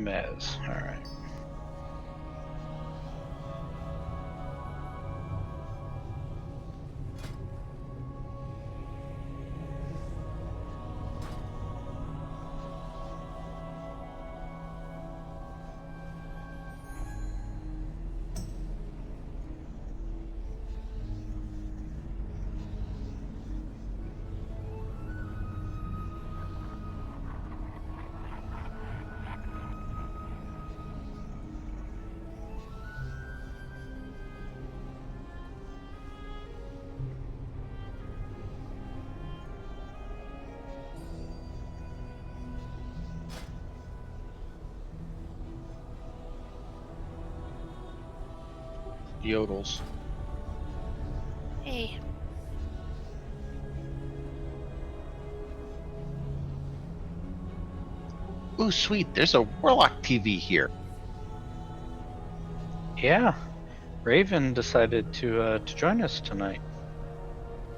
Mez. Alright. Yodels. Hey. Ooh, sweet. There's a Warlock TV here. Yeah. Raven decided to join us tonight.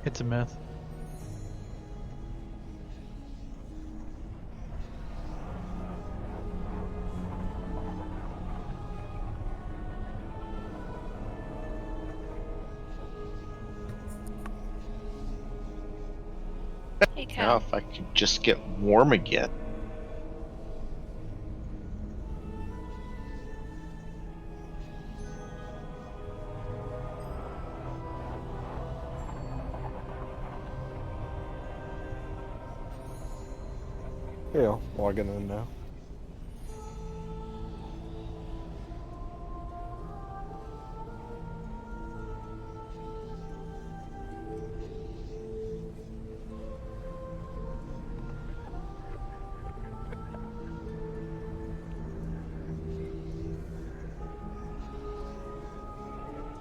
It's a myth. Hey, Now, Cal. if I could just get warm again. Yeah, logging in now.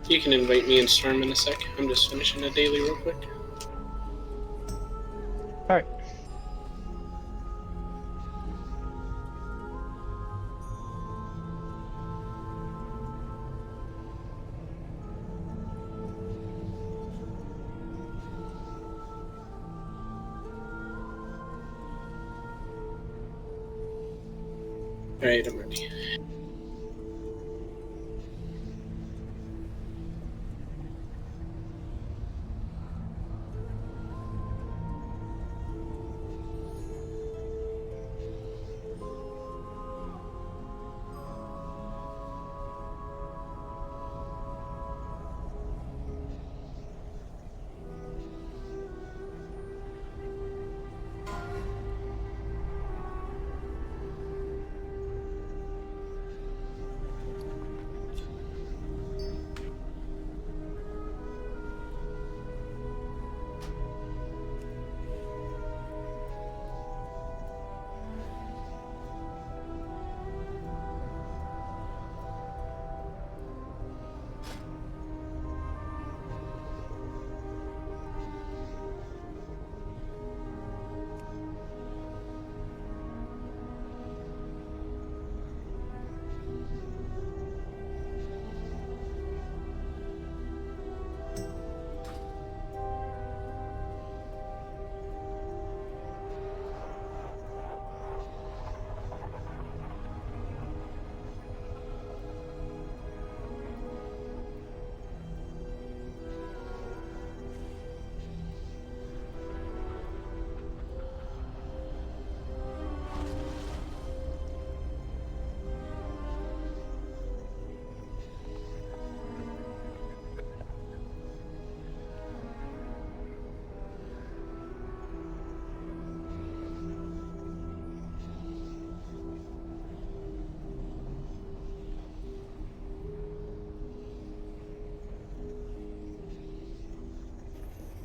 You can invite me and Storm in a sec. I'm just finishing a daily real quick. Alright. Alright, I'm ready.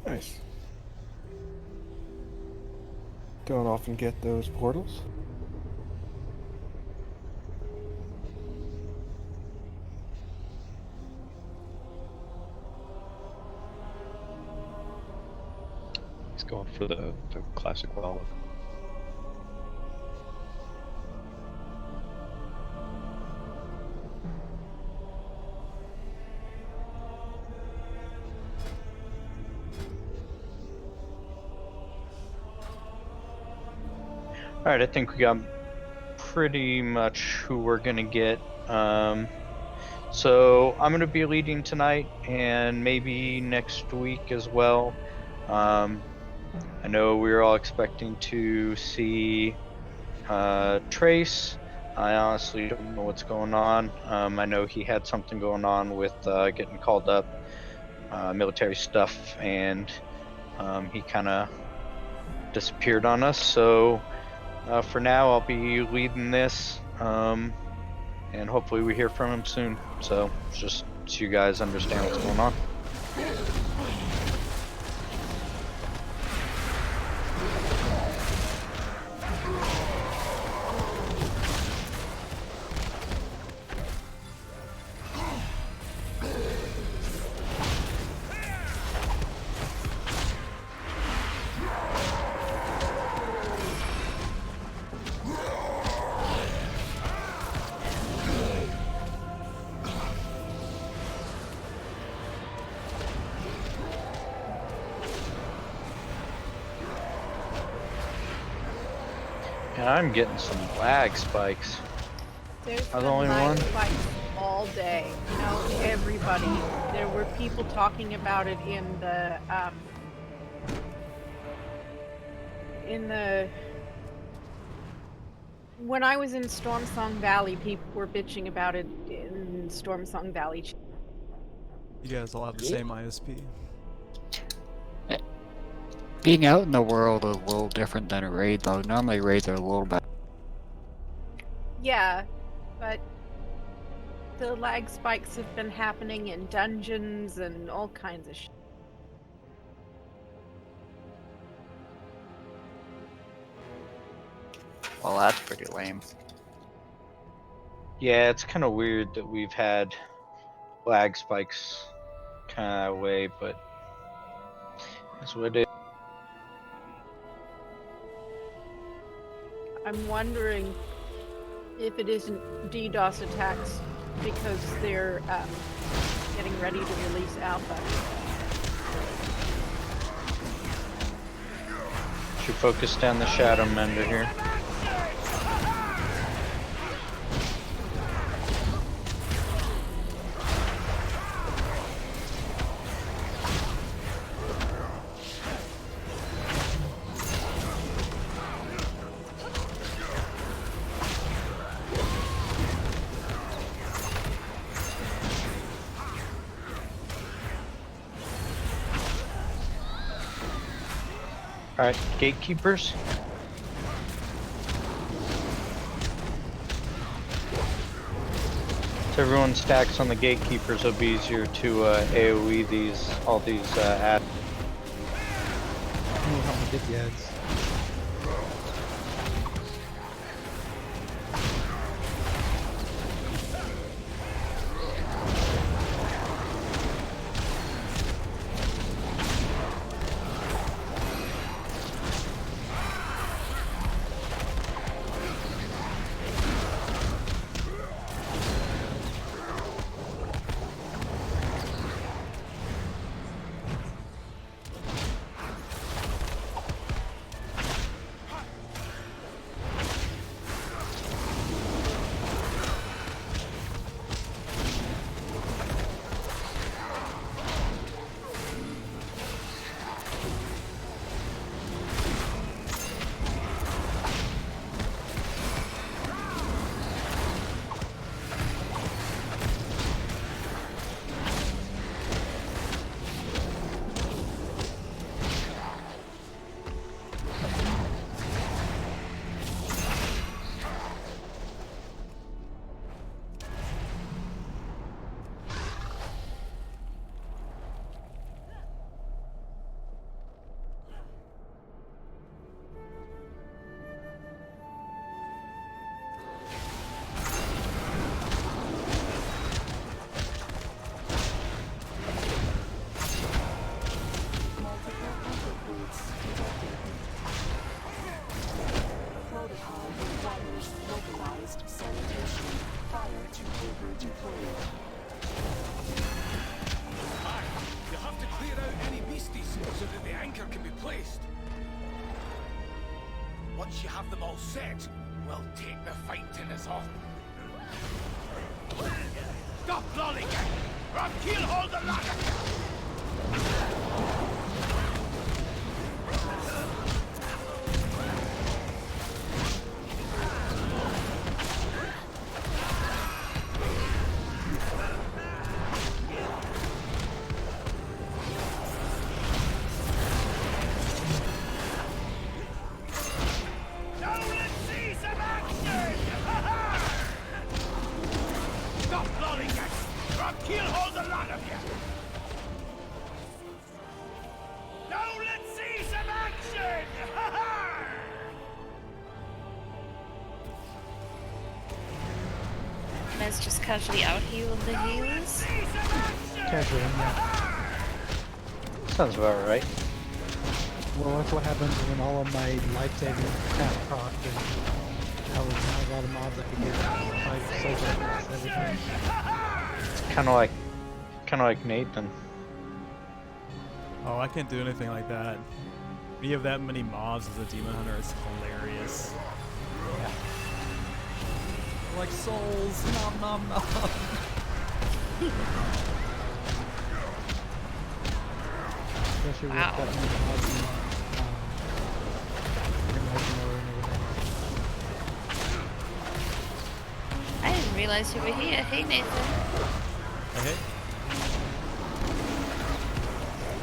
Nice. Don't often get those portals. He's going for the classic wallet. Alright, I think we got pretty much who we're gonna get. So I'm gonna be leading tonight and maybe next week as well. I know we were all expecting to see Trace. I honestly don't know what's going on. I know he had something going on with getting called up, military stuff, and he kind of disappeared on us. So for now, I'll be leading this, and hopefully we hear from him soon. So just so you guys understand what's going on. Yeah, I'm getting some lag spikes. There's I'm the been only lag one? spikes all day. You know, everybody. There were people talking about it in the when I was in Stormsong Valley, people were bitching about it in Stormsong Valley. You guys all have the same ISP. Being out in the world is a little different than a raid, though. Normally raids are a little bit. Yeah, but the lag spikes have been happening in dungeons and all kinds of shit. Well, that's pretty lame. Yeah, it's kind of weird that we've had lag spikes kind of that way, but that's what it is. I'm wondering if it isn't DDoS attacks because they're getting ready to release alpha. Should focus down the Shadow Mender here. Alright, gatekeepers. So everyone stacks on the gatekeepers, it'll be easier to AoE all these ads. Oh, how to get the ads. You have to clear out any beasties so that the anchor can be placed. Once you have them all set, We'll take the fight to us all. Stop lollygagging, or I'll kill all the lot of you! Now let's see some action! Stop lollygagging, or I'll kill all the lot of you! Now let's see some action! Mez just casually out healing the healers. Casually, yeah. Sounds about right. Well, that's what happens when all of my life-saving crap proc and I was not a lot of mobs I could get 5 souls every time. It's kind of like Nathan. Oh, I can't do anything like that. When you have that many mobs as a demon hunter, it's hilarious. Yeah. Like souls, nom nom nom. Especially with Wow. that many mobs and everything. I didn't realize you were here. Hey Nathan. Okay.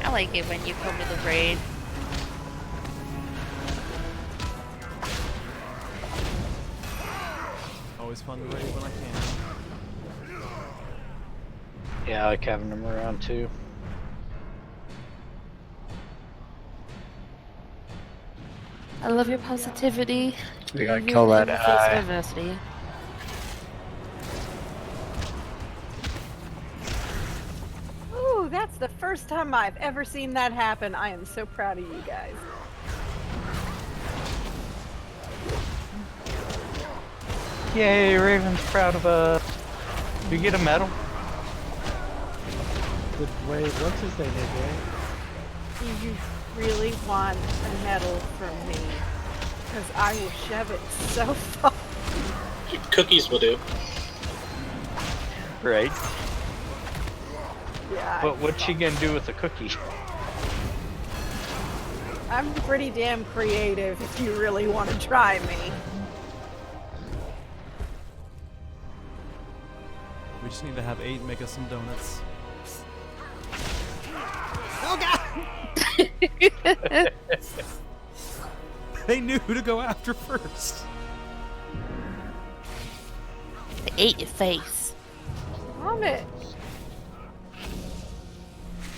I like it when you come to the raid. Always fun to raid when I can. Yeah, I like having them around too. I love your positivity. We gotta You're kill in that the face of eye. adversity. Ooh, that's the first time I've ever seen that happen. I am so proud of you guys. Yay, Raven's proud of us. You get a medal? Good way. What's his name, AJ? Do you really want a medal from me? Because I will shove it so far. Cookies will do. Right. Yeah, But what's she gonna do with the cookie? I'm pretty damn creative if you really want to try me. We just need to have 8 make us some donuts. They knew who to go after first. They ate your face. Vomit.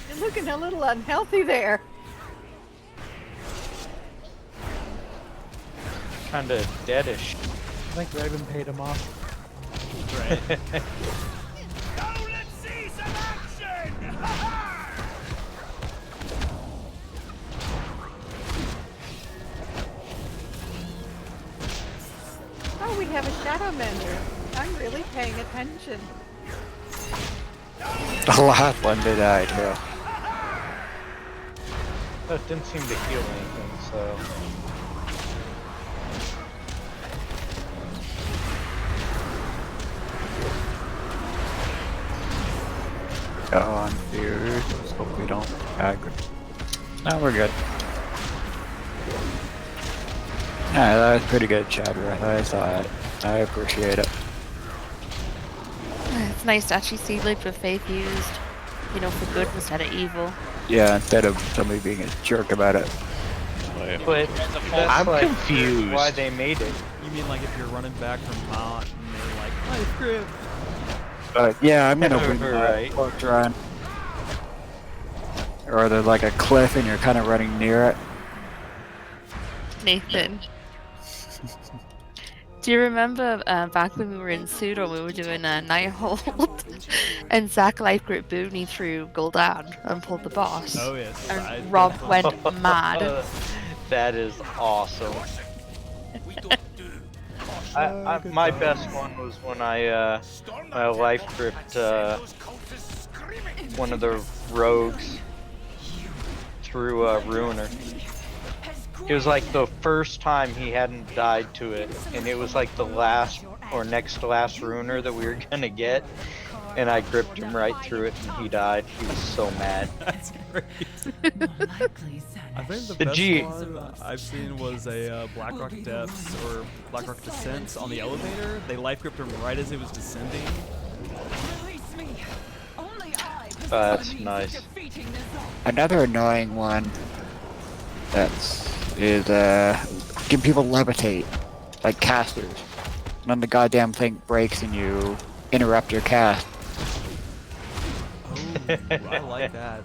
You're looking a little unhealthy there. Kinda deadish. I think Raven paid him off. Right. Now let's see some action! Oh, we have a shadow mender. I'm really paying attention. The last one did die too. That didn't seem to heal anything, so. Go on, dude. Just hope we don't aggro. No, we're good. Yeah, that was pretty good, Chadra. I saw it. I appreciate it. It's nice to actually see Leap of Faith used, you know, for good instead of evil. Yeah, instead of somebody being a jerk about it. But that's I'm like confused. why they made it. You mean like if you're running back from Mount and they're like, life grip. But yeah, I'm gonna win Right. that close run. Or there's like a cliff and you're kind of running near it. Nathan. Do you remember back when we were in Pseudo, we were doing a night hold, and Zach life grip Booney through Gul'dan and pulled the boss, Oh yes. and Rob went mad. That is awesome. We don't do. My best one was when I life gripped one of the rogues through Ruiner. It was like the first time he hadn't died to it, and it was like the last or next to last ruiner that we were gonna get, and I gripped him right through it, and he died. He was so mad. That's great. I think the The best G- one I've seen was a Blackrock Depths or Blackrock Descents on the elevator. They life gripped him right as it was descending. That's nice. Another annoying one is giving people levitate, like casters. And then the goddamn thing breaks and you interrupt your cast. Oh, I like that.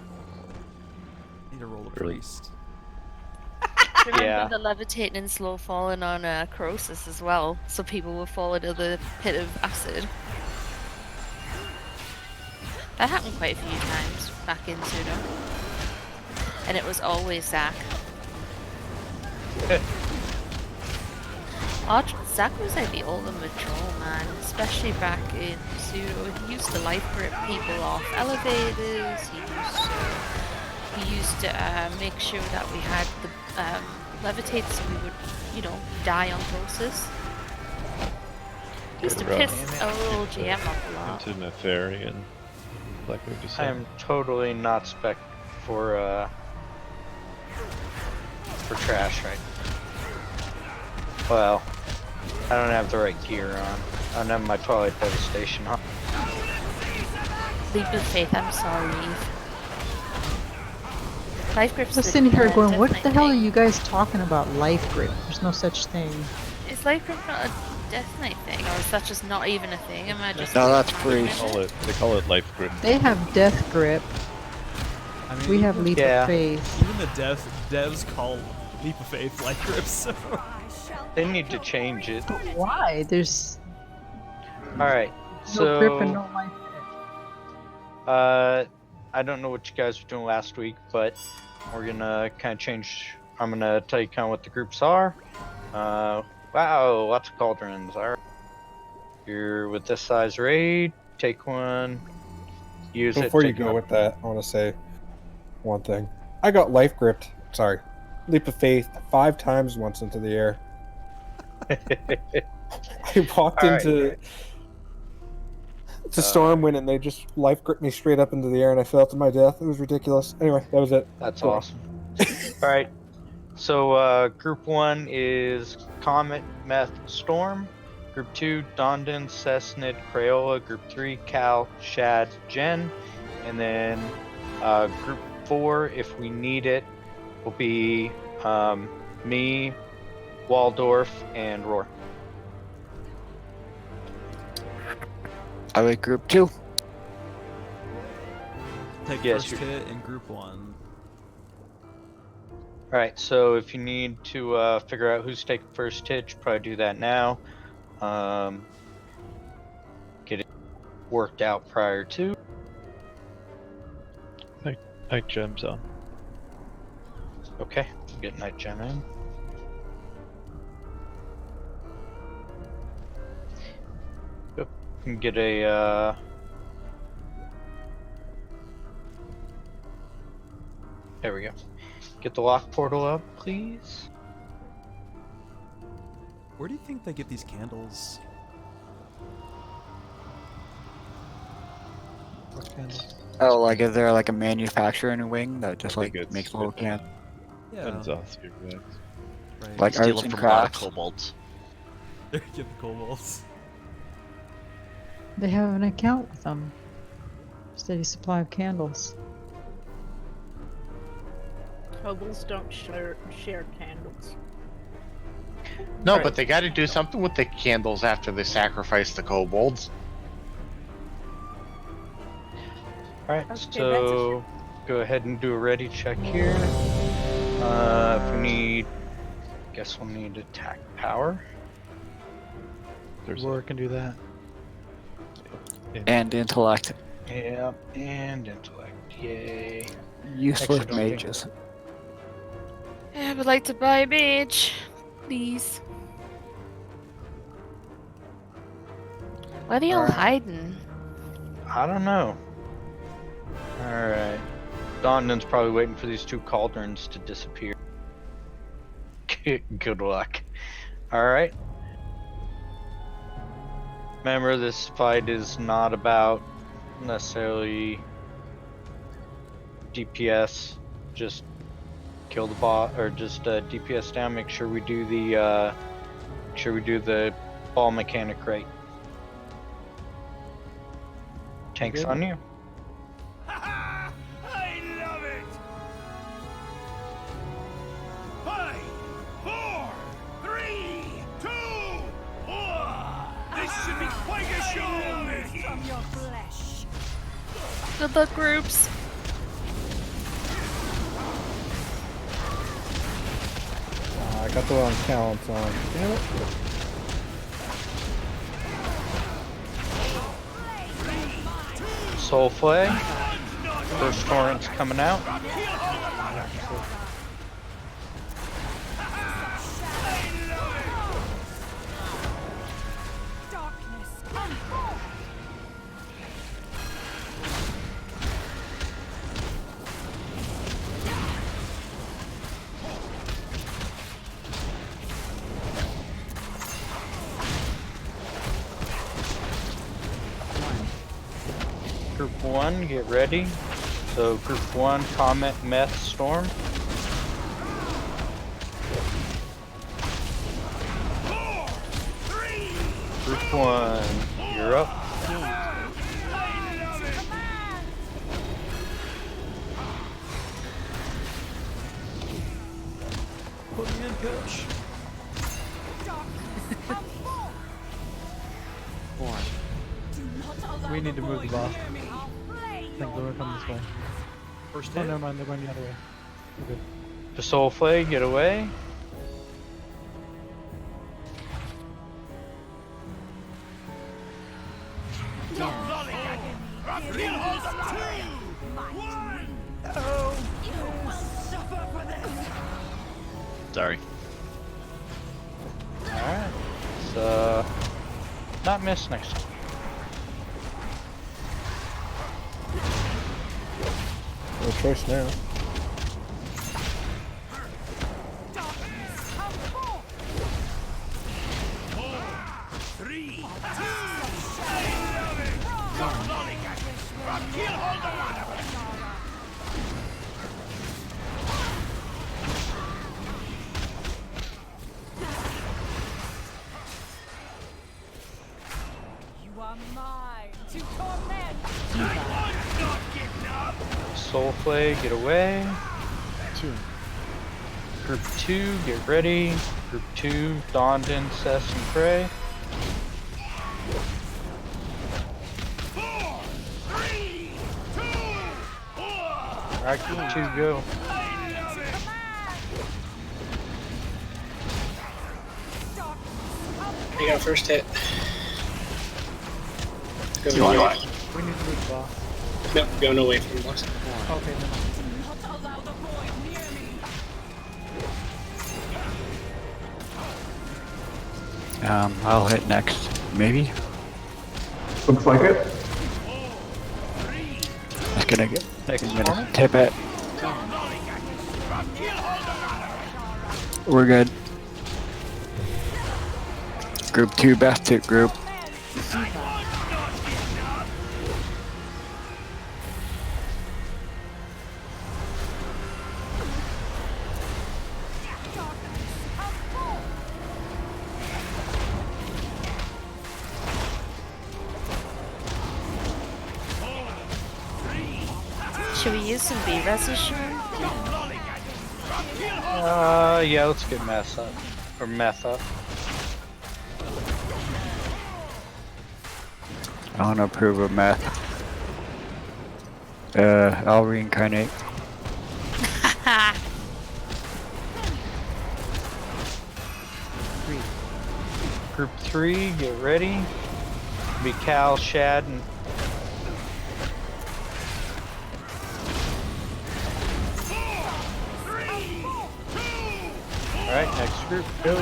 Need to roll a priest. Remember Yeah. the levitating and slow falling on Croesus as well, so people will fall into the pit of acid. That happened quite a few times back in Pseudo. And it was always Zach. Zach was like the ultimate troll, man, especially back in Pseudo. He used to life grip people off elevators, he used to make sure that we had the levitate so we would, you know, die on Croesus. He used to piss our little GM off a lot. Into Nefarian. Like we just I am totally not spec for trash right now. Well, I don't have the right gear on. I don't have my Twilight Devastation on. Leap of Faith, I'm sorry, Eve. Life grip's I'm the sitting here going, what death the knight hell are thing. you guys talking about? Life grip. There's no such thing. Is life grip not a Death Knight thing, or is that just not even a thing? Am I just No, that's free. They call it life grip. They have death grip. I mean, We have leap Yeah. of faith. even the devs call Leap of Faith life grips. So. They need to change it. Why? There's Alright, no grip and so no life grip. I don't know what you guys were doing last week, but we're gonna kind of change. I'm gonna tell you kind of what the groups are. Wow, lots of cauldrons. Alright. You're with this size raid, take one, use it. Before you take go another. with that, I want to say one thing. I got life gripped. Sorry, leap of faith 5 times once into the air. I walked All right. into Stormwind and they just life gripped me straight up into the air and I fell to my death. It was ridiculous. Anyway, that was it. That's Go on. awesome. Alright. So group 1 is Comet, Meth, Storm. Group 2, Dondon, Cessnid, Crayola. Group 3, Cal, Shad, Jen. And then group 4, if we need it, will be me, Waldorf, and Roar. I like group 2. Take Yes, first hit in group 1. Alright, so if you need to figure out who's taking first hit, you probably do that now. Get it worked out prior to. Night gems on. Okay, get Night Gem in. Yep, you can get a there we go. Get the lock portal up, please. Where do you think they get these candles? What candles? Oh, like is there like a manufacturing wing that just I think like it's- makes little can? Yeah, And Zothir bags. right. Like Steal arts them and from a lot of crafts. kobolds. Get the kobolds. They have an account with them. Steady supply of candles. Kobolds don't share candles. No, Alright. but they got to do something with the candles after they sacrifice the kobolds. Alright, Okay, that's so go ahead and do a ready check here. If we need, guess we'll need attack power. There's Roar can do that. And intellect. Yep, and intellect. Yay. Useless Actually, don't think- mages. I would like to buy a mage, please. Where are they all Alright. hiding? I don't know. Alright. Dondon's probably waiting for these 2 cauldrons to disappear. Good luck. Alright. Remember, this fight is not about necessarily DPS. Just kill the boss, or just DPS down. Make sure we do the ball mechanic right. Tank's on you. I love it! 5, 4, 3, 2, 1. This should be quite a show! From your flesh. Good luck, groups. I got the wrong count on. Damn it. Soul Flay. First torrent's coming out. Group 1, get ready. So Group 1, Comet, Meth, Storm. Group 1, you're up. Put me in, coach. We need to move the boss. I think they're coming this way. First Oh, hit. never mind, they're going the other way. We're good. The Soul Flay, get away. Sorry. Alright. So, not miss next time. No choice now. Soul Flay, get away. Group 2, get ready. Group 2, Dawned Incest and Prey. 4, 3, 2, 1. Alright, Group 2, go. I got first hit. Go You want away. what? We need to move the boss. Nope, going away from the boss. Okay, never mind. I'll hit next, maybe. Looks like it. Just gonna get. Next I'm gonna torrent. tip it. We're good. Group 2, best hit group. Should we use some B-res issue? Yeah, let's get meth up. Or meth up. I don't approve of meth. I'll reincarnate. Group 3, get ready. Be Cal, Shad, and alright, next group, go.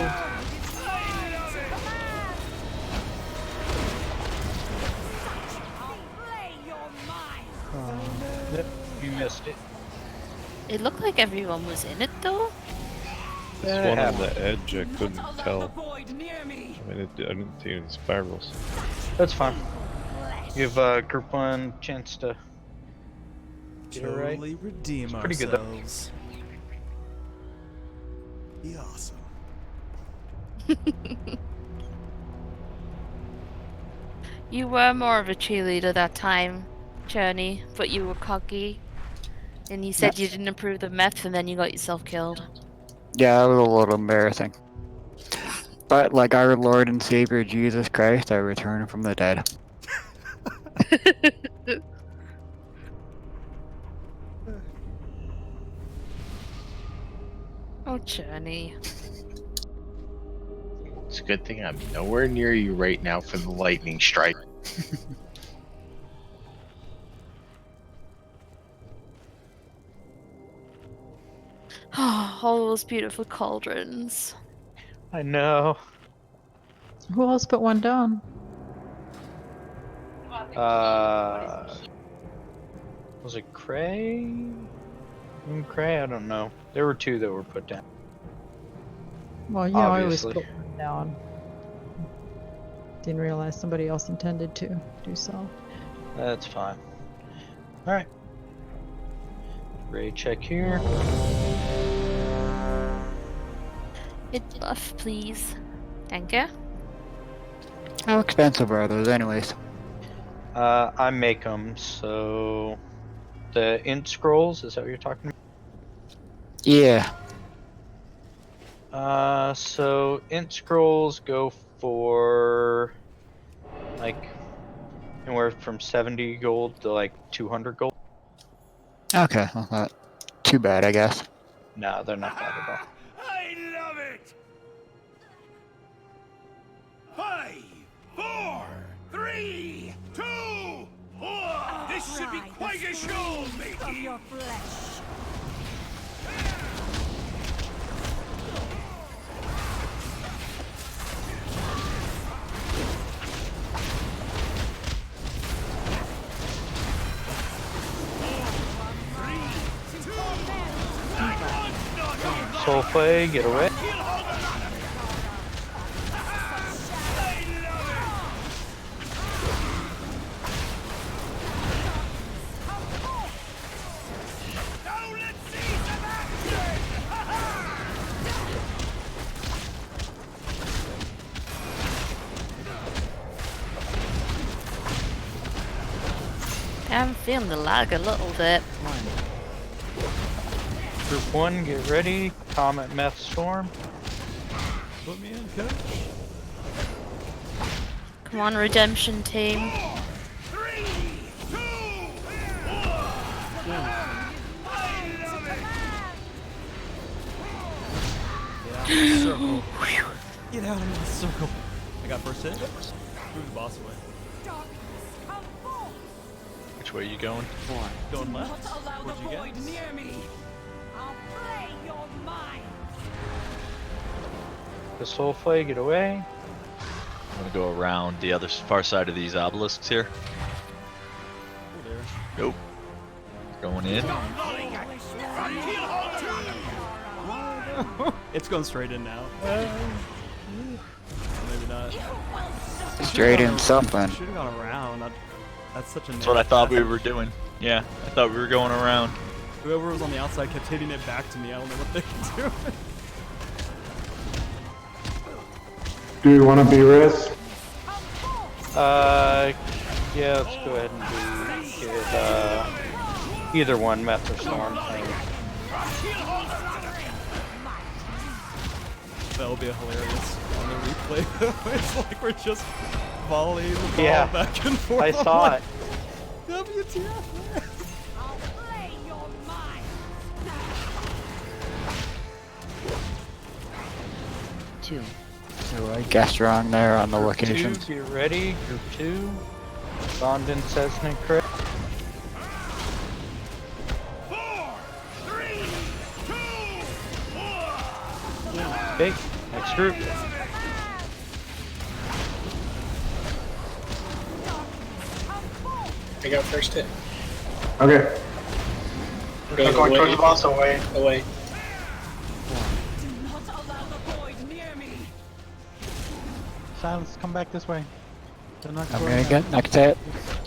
Yep, you missed it. It looked like everyone was in it though. This one on the edge, I couldn't tell. I mean, I didn't see any spirals. That's fine. Give Group 1 a chance to get it right. Totally redeem Pretty good though. ourselves. Be awesome. You were more of a cheerleader that time, Journey, but you were cocky. And you said you didn't approve the meth and then you got yourself killed. Yeah, it was a little embarrassing. But like our Lord and Savior Jesus Christ, I return from the dead. Oh, Journey. It's a good thing I'm nowhere near you right now for the lightning strike. Oh, all those beautiful cauldrons. I know. Who else put one down? Was it Cray? Cray? I don't know. There were 2 that were put down. Well, you know, I always Obviously. put one down. Didn't realize somebody else intended to do so. That's fine. Alright. Ray check here. Hit buff, please. Thank you. How expensive are those, anyways? I make them, so... The int scrolls, is that what you're talking Yeah. about? So int scrolls go for... like... anywhere from 70 gold to like 200 gold. Okay, well, not too bad, I guess. No, they're not bad at all. I love it! 5, 4, 3, 2, 1. This should be quite a show, matey. Your flesh. Soulflay, get away. I'm feeling the lag a little bit. Group 1, get ready. Comet Meth Storm. Put me in, coach. Come on, redemption team. 3, 2, 1. Get out of the circle. I got first hit. Move the boss away. Which way are you going? Going left. Where'd you get? Near me. I'll play your mind. The Soulflay, get away. I'm gonna go around the other far side of these obelisks here. Oh, there. Nope. Going in. It's going straight in now. Maybe not. Straight in something. Should have gone around. That's such a. That's what I thought we were doing. Yeah, I thought we were going around. Whoever was on the outside kept hitting it back to me. I don't know what they can do. Do you want to be risk? Yeah, let's go ahead and do it, either one, Meth or Storm. That'll be hilarious on the replay. It's like we're just volleying the ball Yeah, back and forth. I saw it. WTF? I'll play your mind. 2. So I guessed wrong there on the Group location. 2, get ready. Group 2. Bondin Cessna crit. 4, 3, 2, 1. Okay, next group. I got first hit. Okay. Going towards the boss away. Away. Silence, come back this way. They're not I'm going gonna out. get next to it.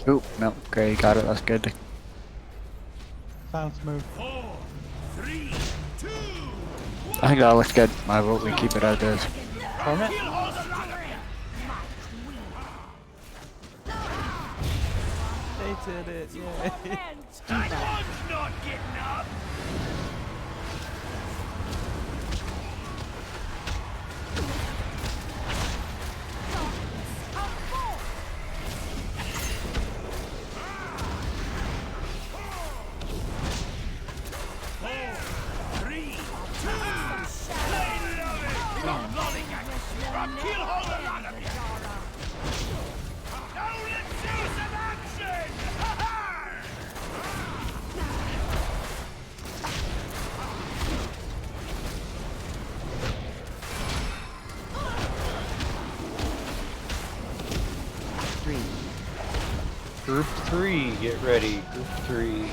Oop, no, great, got it, that's good. Silence, move. 4, 3, 2, I think that looks good. I vote we keep it as is. Torment? They did it, yay. One's not getting up. Group 3, get ready. Group 3.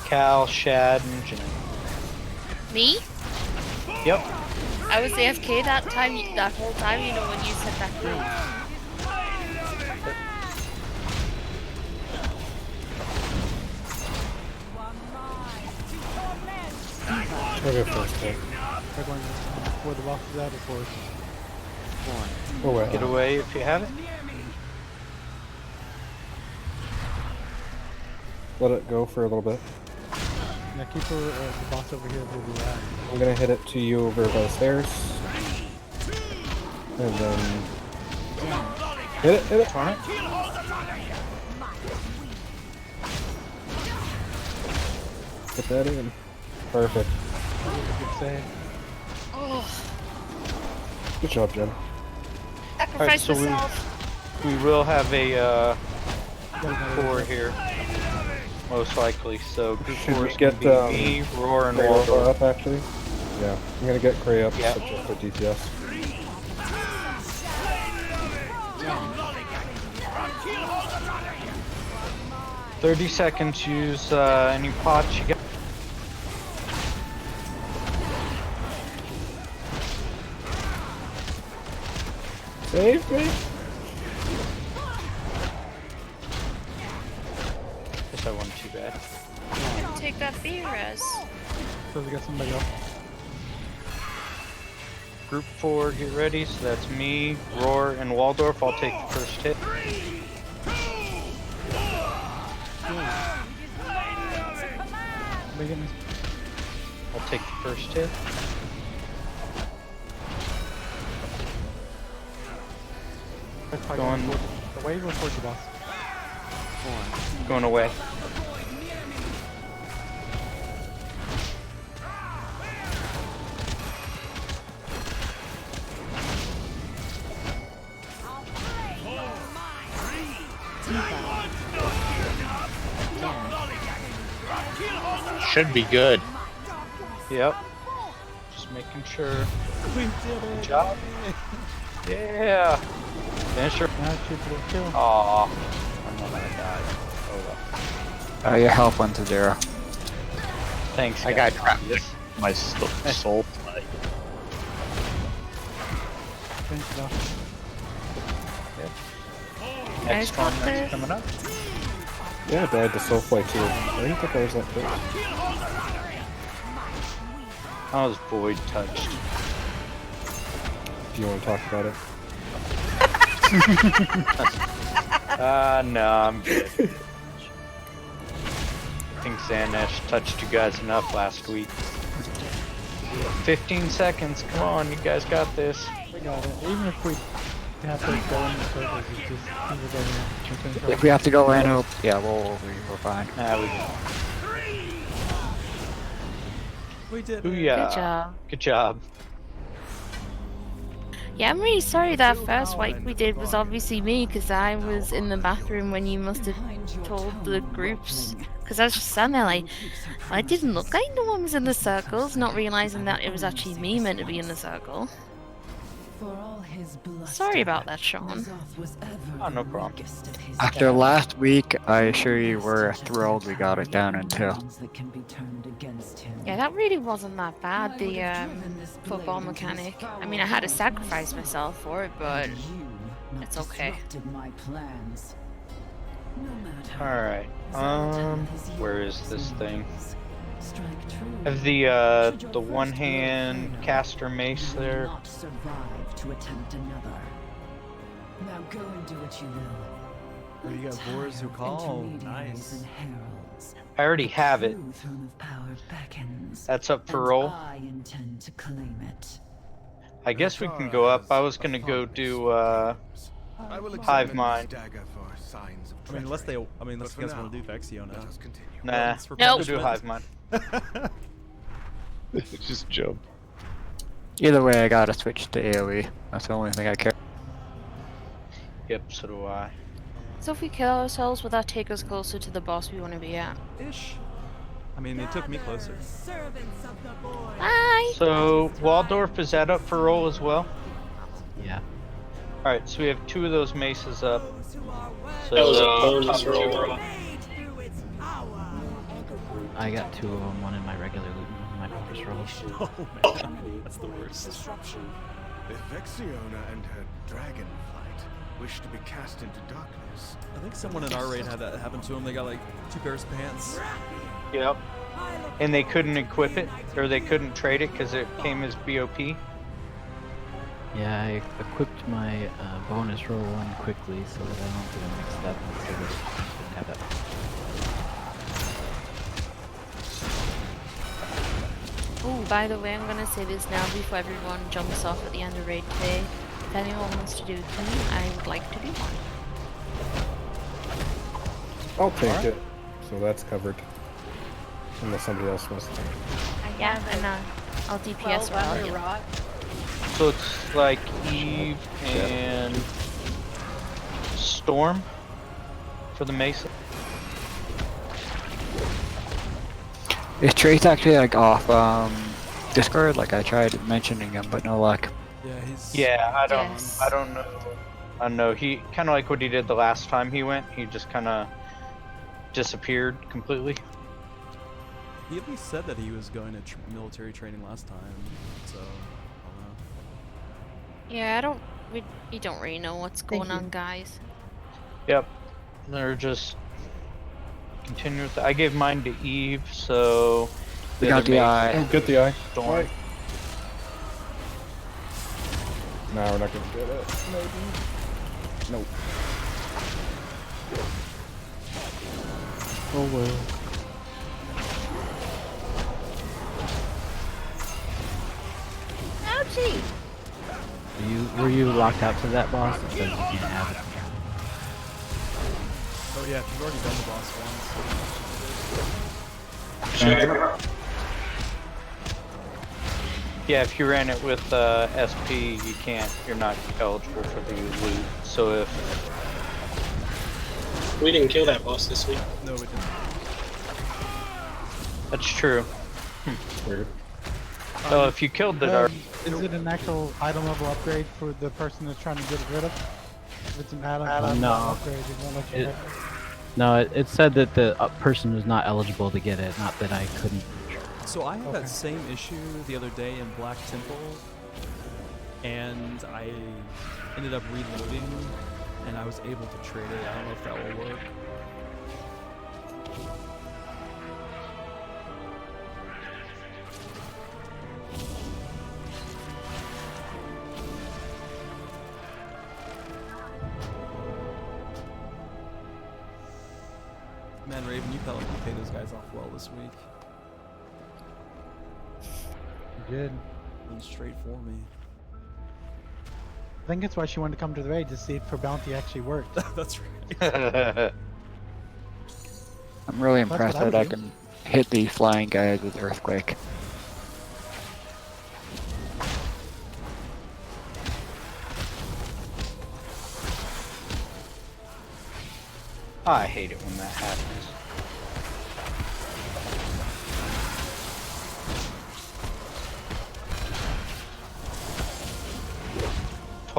Cal, Shad, and Jen. Me? Yep. I was AFK that time, that whole time, you know, when you said that group. I'll go first hit. They're going before the boss is out of force. Oh, wait. Get away if you have it. Let it go for a little bit. Yeah, keep the boss over here where we're at. I'm gonna hit it to you over by the stairs. And then... Hit it, hit it! On it. Get that in. Perfect. Good save. Oh, Good job, Jen. sacrifice so myself. we will have a 4 here. Most likely. So group Should 4 we is going get to be me, Roar, and Cray Waldorf. up actually? Yeah, I'm gonna get Cray up Yeah. for DPS. 30 seconds. Use any pots you got. Save me! Guess I wasn't too bad. Couldn't take that fear res. So we got somebody else. Group 4, get ready. So that's me, Roar, and Waldorf. I'll take the first hit. I'll take the first hit. Going away or towards the boss? Going away. Should be good. Yep. Just making sure. We did it. Good job. Yeah. Finish her. Aw. I'm not gonna die. Oh well. Your health went to 0. Thanks, I guys. got trapped in my soul play. Finish it off. Next one that's coming up. Yeah, I died to Soulfly too. I didn't think I was that close. I was void touched. Do you want to talk about it? No, I'm good. I think Xanash touched you guys enough last week. 15 seconds, come on, you guys got this. We got it. Even if we have to go in the circles, it's just people going in. If we have to go in, yeah, we're fine. Nah, we go. We did it. Booyah. Good job. Good job. Yeah, I'm really sorry that first wipe we did was obviously me, because I was in the bathroom when you must have told the groups. Because I was just standing there like, I didn't look like no one was in the circles, not realising that it was actually me meant to be in the circle. Sorry about that, Sean. Oh, no problem. After last week, I assure you we're thrilled we got it down in 2. Yeah, that really wasn't that bad, the football mechanic. I mean, I had to sacrifice myself for it, but it's okay. Alright, where is this thing? I have the one-hand caster mace there. Not survive to attempt another. Now go and do what you will. Oh, you got Boars who call. Nice. I already have it. That's up for roll. I intend to claim it. I guess we can go up. I was gonna go do Hive Mind. I mean, unless you guys want to do Vexiona. Nah, Nope. we'll do Hive Mind. Just jump. Either way, I gotta switch to AoE. That's the only thing I care. Yep, so do I. So if we kill ourselves, will that take us closer to the boss we want to be at? Ish. I mean, it took me closer. Bye! So, Waldorf, is that up for roll as well? Yeah. Alright, so we have 2 of those maces up. So, That was a bonus roll. I got 2 of them, one in my regular loot and one in my bonus roll. Oh man, that's the worst. Disruption. If Vexiona and her dragonflight wish to be cast into darkness. I think someone in our raid had that happen to them. They got like 2 pairs of pants. Yep. And they couldn't equip it, or they couldn't trade it because it came as BOP. Yeah, I equipped my bonus roll one quickly so that I don't get mixed up and so that I shouldn't have it. Oh, by the way, I'm gonna say this now before everyone jumps off at the end of raid today. If anyone wants to do it to me, I would like to do one. I'll take it. So that's covered. Unless somebody else wants to. Yeah, and I'll DPS while under you. rot. So it's like Eve and Storm for the Mesa. Is Trace actually like off Discord? Like I tried mentioning him, but no luck. Yeah, he's. Yeah, I don't know. I don't know. He kind of like what he did the last time he went. He just kind of disappeared completely. He at least said that he was going to military training last time, so I don't know. Yeah, we don't really know what's going on, guys. Yep. They're just continue with I gave mine to Eve, so We got the eye. Oh, get the eye. Storm. Right. No, we're not gonna get it. Maybe. Nope. Oh well. Ouchie! Were you locked out to that boss? It says you can't have it. Oh yeah, if you've already done the boss once. Yeah, if you ran it with SP, you're not eligible for the loot. So if We didn't kill that boss this week. No, we didn't. that's true. Weird. So if you killed the dark, Is it an actual item level upgrade for the person that's trying to get it rid of? If it's an item No. upgrade, it won't let you It- get it. No, it said that the person was not eligible to get it, not that I couldn't. So I had that same issue the other day in Black Temple, and I ended up reloading, and I was able to trade it. I don't know if that will work. Man, Raven, you paid those guys off well this week. You did. Went straight for me. I think that's why she wanted to come to the raid, to see if her bounty actually worked. That's right. I'm really That's impressed what I that I would do. can hit these flying guys with Earthquake. I hate it when that happens.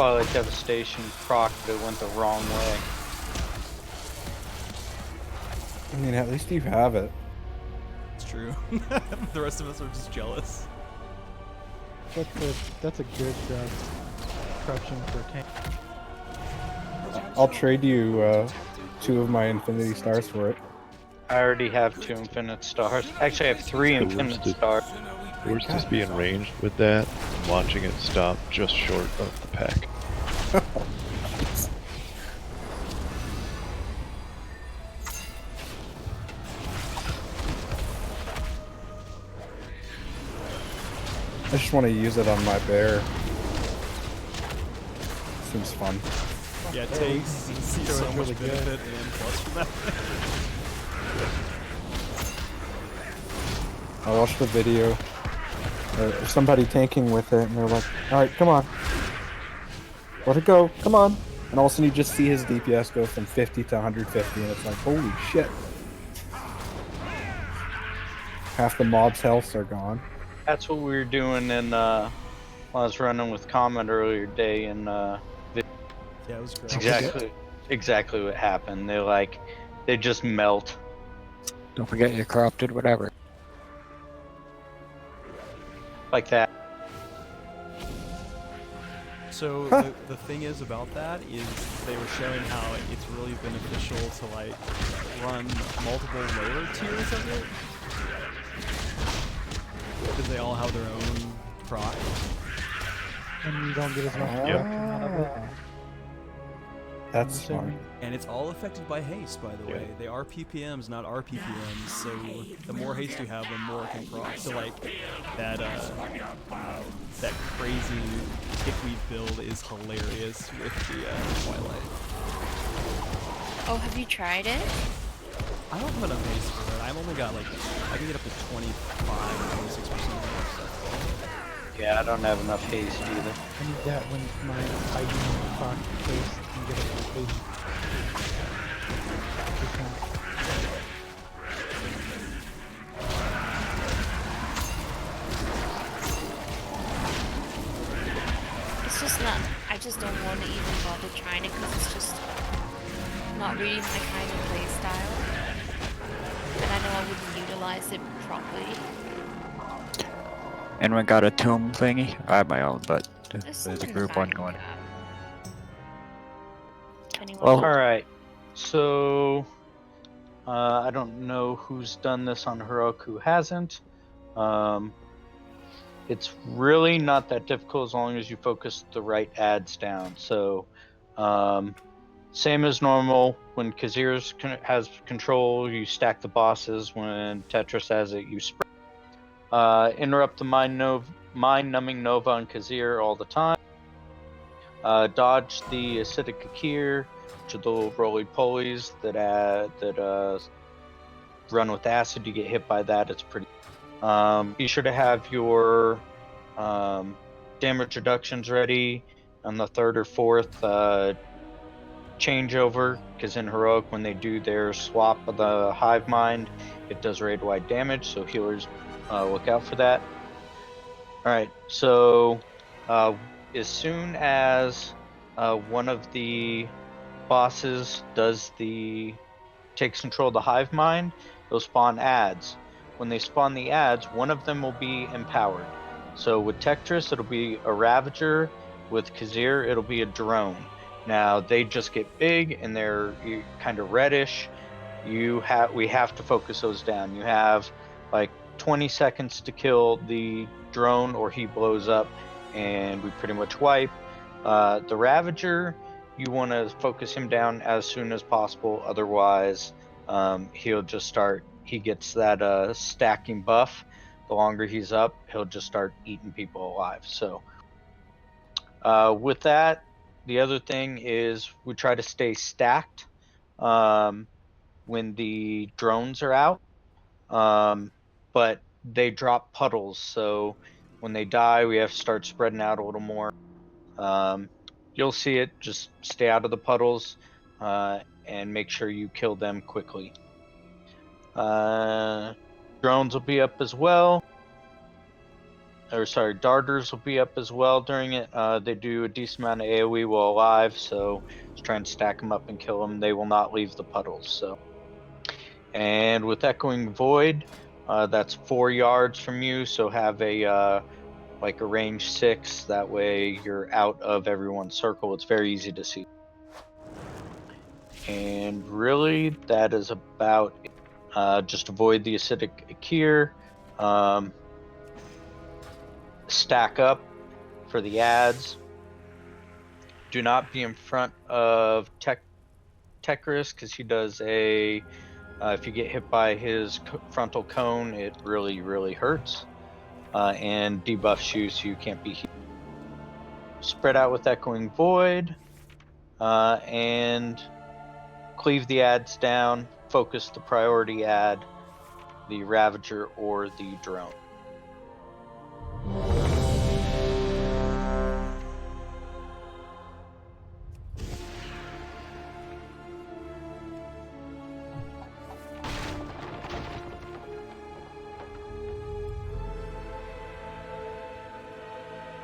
Twilight Devastation proc, but it went the wrong way. I mean, at least you have it. It's true. The rest of us are just jealous. That's a good corruption for tank. I'll trade you 2 of my Infinity Stars for it. I already have 2 Infinite Stars. Actually, I have 3 The Infinite worst is- Stars. The worst is being ranged with that and watching it stop just short of the pack. I just want to use it on my bear. Seems fun. Yeah, it takes so much really good. benefit and plus from that. I watched the video of somebody tanking with it, and they're like, "Alright, come on. Let it go, come on." And all of a sudden you just see his DPS go from 50 to 150, and it's like, holy shit. Half the mob's healths are gone. That's what we were doing in, while I was running with Comet earlier today, and, Yeah, it was great. it's exactly what happened. They just melt. Don't forget you're corrupted, whatever. Like that. So the thing is about that is they were showing how it's really beneficial to like run multiple lower tiers of it because they all have their own proc. And you don't get as much corruption out of it. That's smart. And it's all affected by haste, by the way. They are PPMs, not RPPMs. So the more haste you have, the more it can proc. So like that crazy Tickweed build is hilarious with the Twilight. Oh, have you tried it? I don't have enough haste for it. I've only got like I can get up to 25, 26% of stuff. Yeah, I don't have enough haste either. I need that when my ID proc face can get up to 80%. It's just not. I just don't want to even bother trying it because it's just not really my kind of play style. And I know I wouldn't utilize it properly. Anyone got a tomb thingy? I have my own, but There's there's a something group one fine going. Anyone Well- else? Alright, so I don't know who's done this on Heroic, who hasn't. It's really not that difficult as long as you focus the right ads down. So same as normal, when Kazir has control, you stack the bosses. When Tetris has it, you spread. Interrupt the mind-numbing Nova on Kazir all the time. Dodge the acidic Akir, which are the little roly-polies that run with acid. You get hit by that, it's pretty. Be sure to have your damage reductions ready on the 3rd or 4th changeover, because in Heroic, when they do their swap of the Hive Mind, it does raid-wide damage, so healers look out for that. Alright, so as soon as one of the bosses takes control of the Hive Mind, they'll spawn ads. When they spawn the ads, one of them will be empowered. So with Tetris, it'll be a Ravager. With Kazir, it'll be a drone. Now they just get big and they're kind of reddish. We have to focus those down. You have like 20 seconds to kill the drone, or he blows up, and we pretty much wipe. The Ravager, you want to focus him down as soon as possible. Otherwise, he'll just start. He gets that stacking buff. The longer he's up, he'll just start eating people alive. So with that, the other thing is we try to stay stacked when the drones are out. But they drop puddles, so when they die, we have to start spreading out a little more. You'll see it. Just stay out of the puddles and make sure you kill them quickly. Drones will be up as well. darters will be up as well during it. They do a decent amount of AoE while alive, so just try and stack them up and kill them. They will not leave the puddles. So, and with Echoing Void, that's 4 yards from you, so have a like a range 6. That way you're out of everyone's circle. It's very easy to see. And really, that is about it. Just avoid the acidic Akir. Stack up for the ads. Do not be in front of Tekris, because he does a if you get hit by his frontal cone, it really hurts, and debuffs you, so you can't be healed. Spread out with Echoing Void, and cleave the ads down. Focus the priority ad, the Ravager or the drone.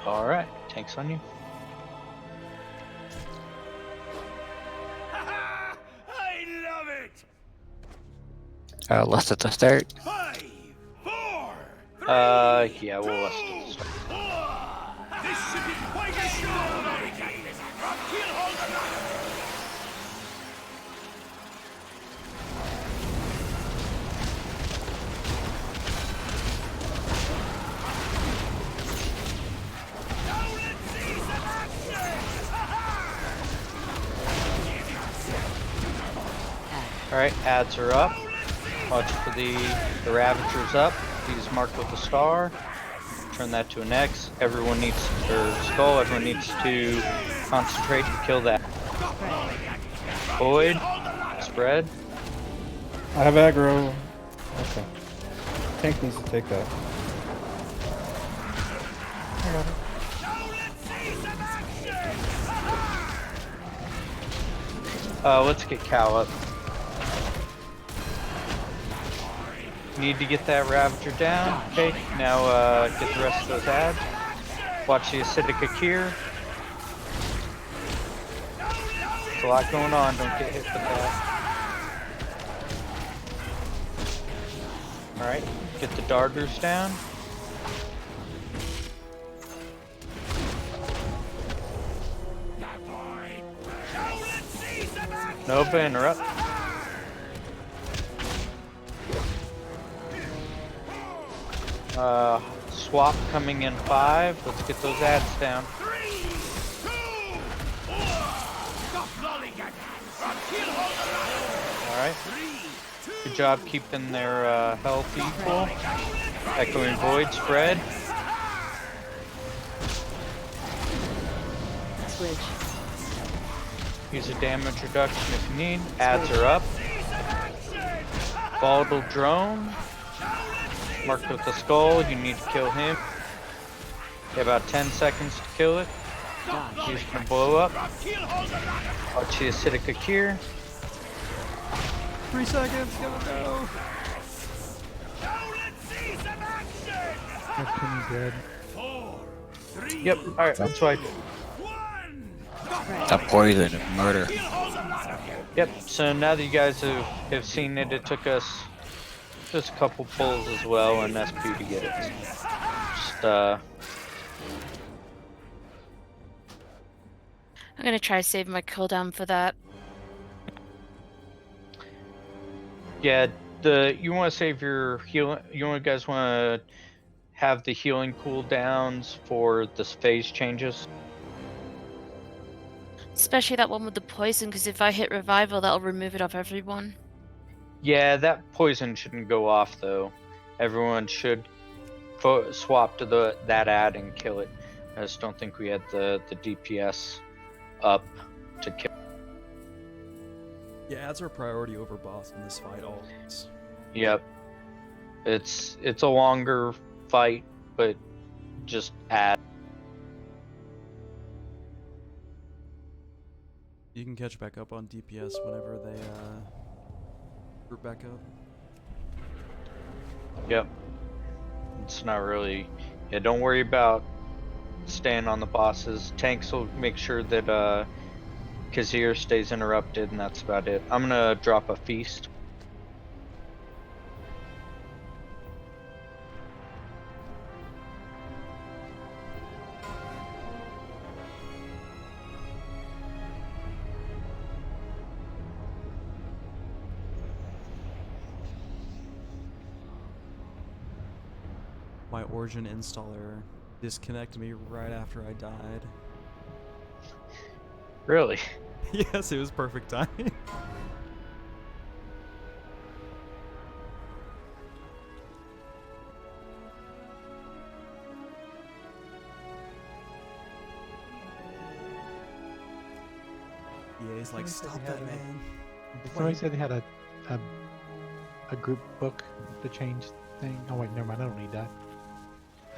Alright, tanks on you. I love it! Less at the start. 5, 4, 3, Yeah, we'll list it. This should be quite a show, lady! From Keelholder! Alright, ads are up. Watch for the Ravager's up. He's marked with a star. Turn that to an X. Everyone needs, or skull, everyone needs to concentrate to kill that. Void, spread. I have aggro. Okay. Tank needs to take that. I got it. Let's get Cal up. Need to get that Ravager down. Okay, now get the rest of those ads. Watch the acidic Akir. There's a lot going on, don't get hit with that. Alright, get the darters down. Nova, interrupt. Swap coming in 5. Let's get those ads down. Alright. Good job keeping their health equal. Echoing Void, spread. Switch. Use a damage reduction if you need. Ads are up. Volatile drone. Marked with the skull, you need to kill him. You have about 10 seconds to kill it. He's gonna blow up. Watch the acidic Akir. 3 seconds, go! That Penny's dead. Yep, alright, that's why. That poison of murder. Yep, so now that you guys have seen it, it took us just a couple pulls as well and SP to get it. Just, I'm gonna try to save my cooldown for that. yeah, you want to save your healing. You guys want to have the healing cooldowns for the phase changes. Especially that one with the poison, because if I hit revival, that'll remove it off everyone. Yeah, that poison shouldn't go off though. Everyone should swap to that ad and kill it. I just don't think we had the DPS up to kill. Yeah, ads are priority over boss in this fight always. Yep. It's a longer fight, but just add. You can catch back up on DPS whenever they group back up. Yep. It's not really Yeah, don't worry about staying on the bosses. Tanks will make sure that Kazir stays interrupted, and that's about it. I'm gonna drop a feast. My Origin installer disconnected me right after I died. Really? Yes, it was perfect timing. Yeah, he's like, stop that, man. Did somebody say they had a group book to change thing? Oh wait, never mind. I don't need that.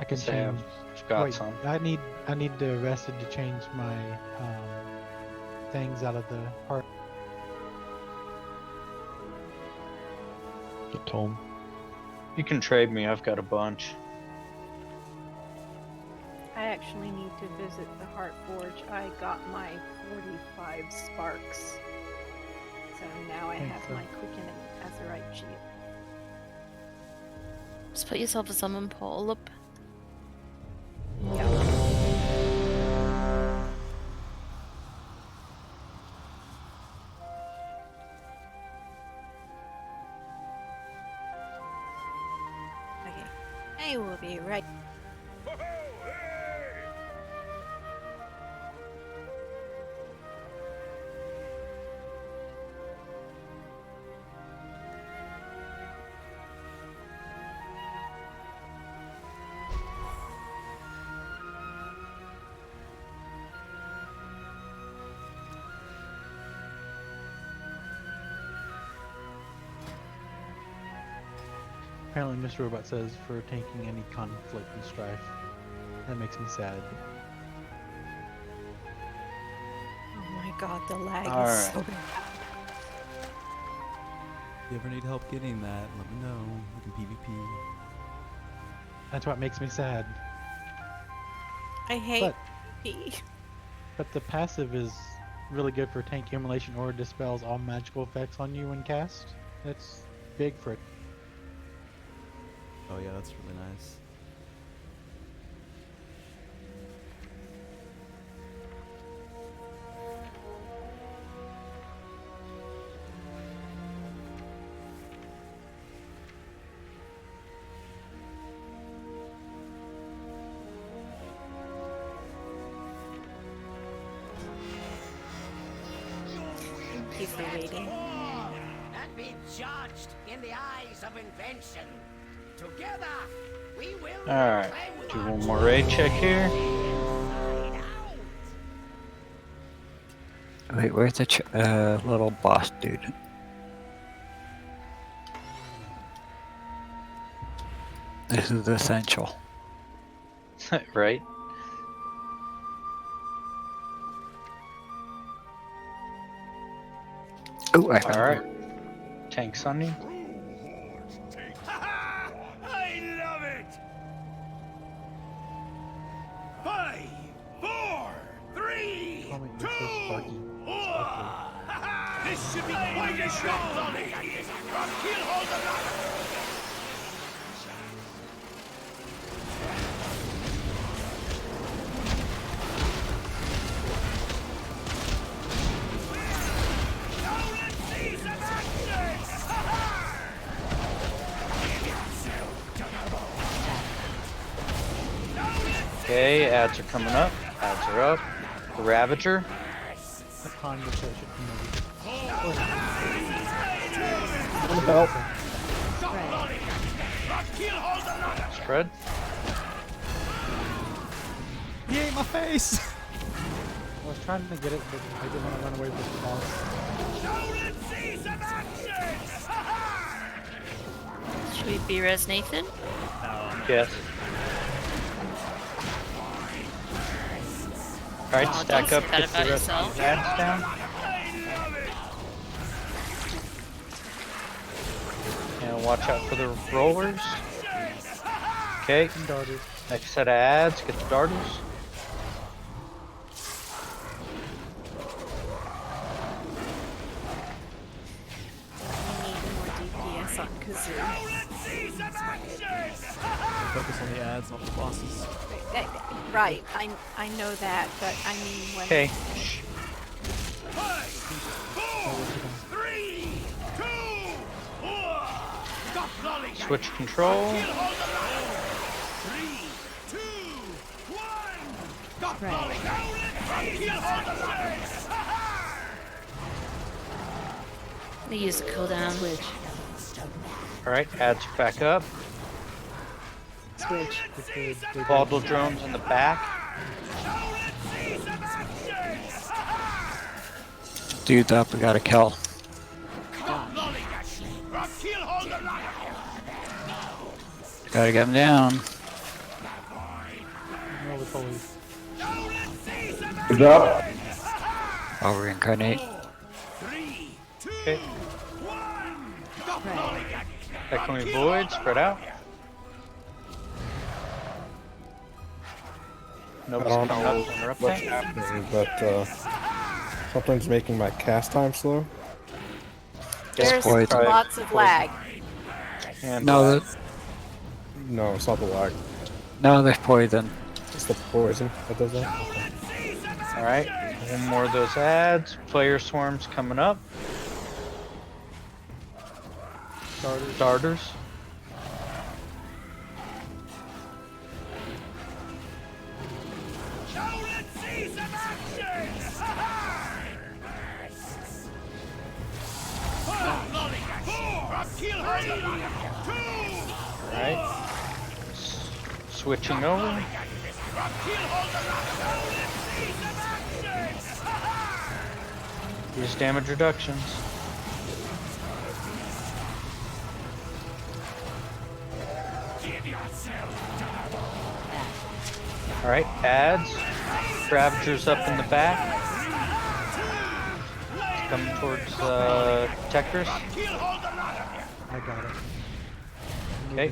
I can Yes, I change. have got Wait, some. I need the arrested to change my things out of the heart. The tome. You can trade me, I've got a bunch. I actually need to visit the Heart Forge. I got my 45 sparks. So now I have my quickening azurite shield. Just put yourself a summon portal up. Okay. I will be right. Apparently, Mr. Robot says for tanking any conflict and strife. That makes me sad. Oh my god, the lag All is right. so bad. If you ever need help getting that, let me know. We can PvP. That's what makes me sad. I hate P. But the passive is really good for tank immolation or dispels all magical effects on you when cast. That's big for it. Oh yeah, that's really nice. Thank you for waiting. And be judged in the eyes of invention. Together, we will. Alright, do one more raid check here. Wait, where's the little boss dude? This is essential. Right? Oh, I found Alright. Tanks on you. I love it! 5, 4, 3, 2, 1. This should be quite a show! Kill hold of Okay, ads are coming up. Ads are up. The Ravager. The conversation. Help. Spread. He ate my face! I was trying to get it, but I didn't want to run away with the boss. Should we be res Nathan? Yes. Alright, Oh, stack don't up, say that get the about rest of yourself. the ads down. And watch out for the rollers. Okay. Next set of ads, get the darters. We need more DPS on Kazoo. Focus on the ads, not the bosses. Right, I know that, but I mean when. Okay. 3, 2, 1. Stop lollygagging. Switch control. 3, 2, 1. Stop They use a cooldown. Switch. Alright, ads back up. Switch. Baldle drones in the back. Dude's up, we gotta kill. Gotta get him down. No, the police. Good job. I'll reincarnate. Okay. Echoing void, spread out. I Nobody's don't coming know up to interrupt what's that. happening, but something's making my cast time slow. There's Void. lots of lag. And No, No, it's not the lag. no, there's poison. It's the poison that does that. Okay. Alright, one more of those ads. Player swarms coming up. Darters. Alright. Switching over. Use damage reductions. Alright, ads. Ravagers up in the back. Coming towards Techers. I got it. Okay.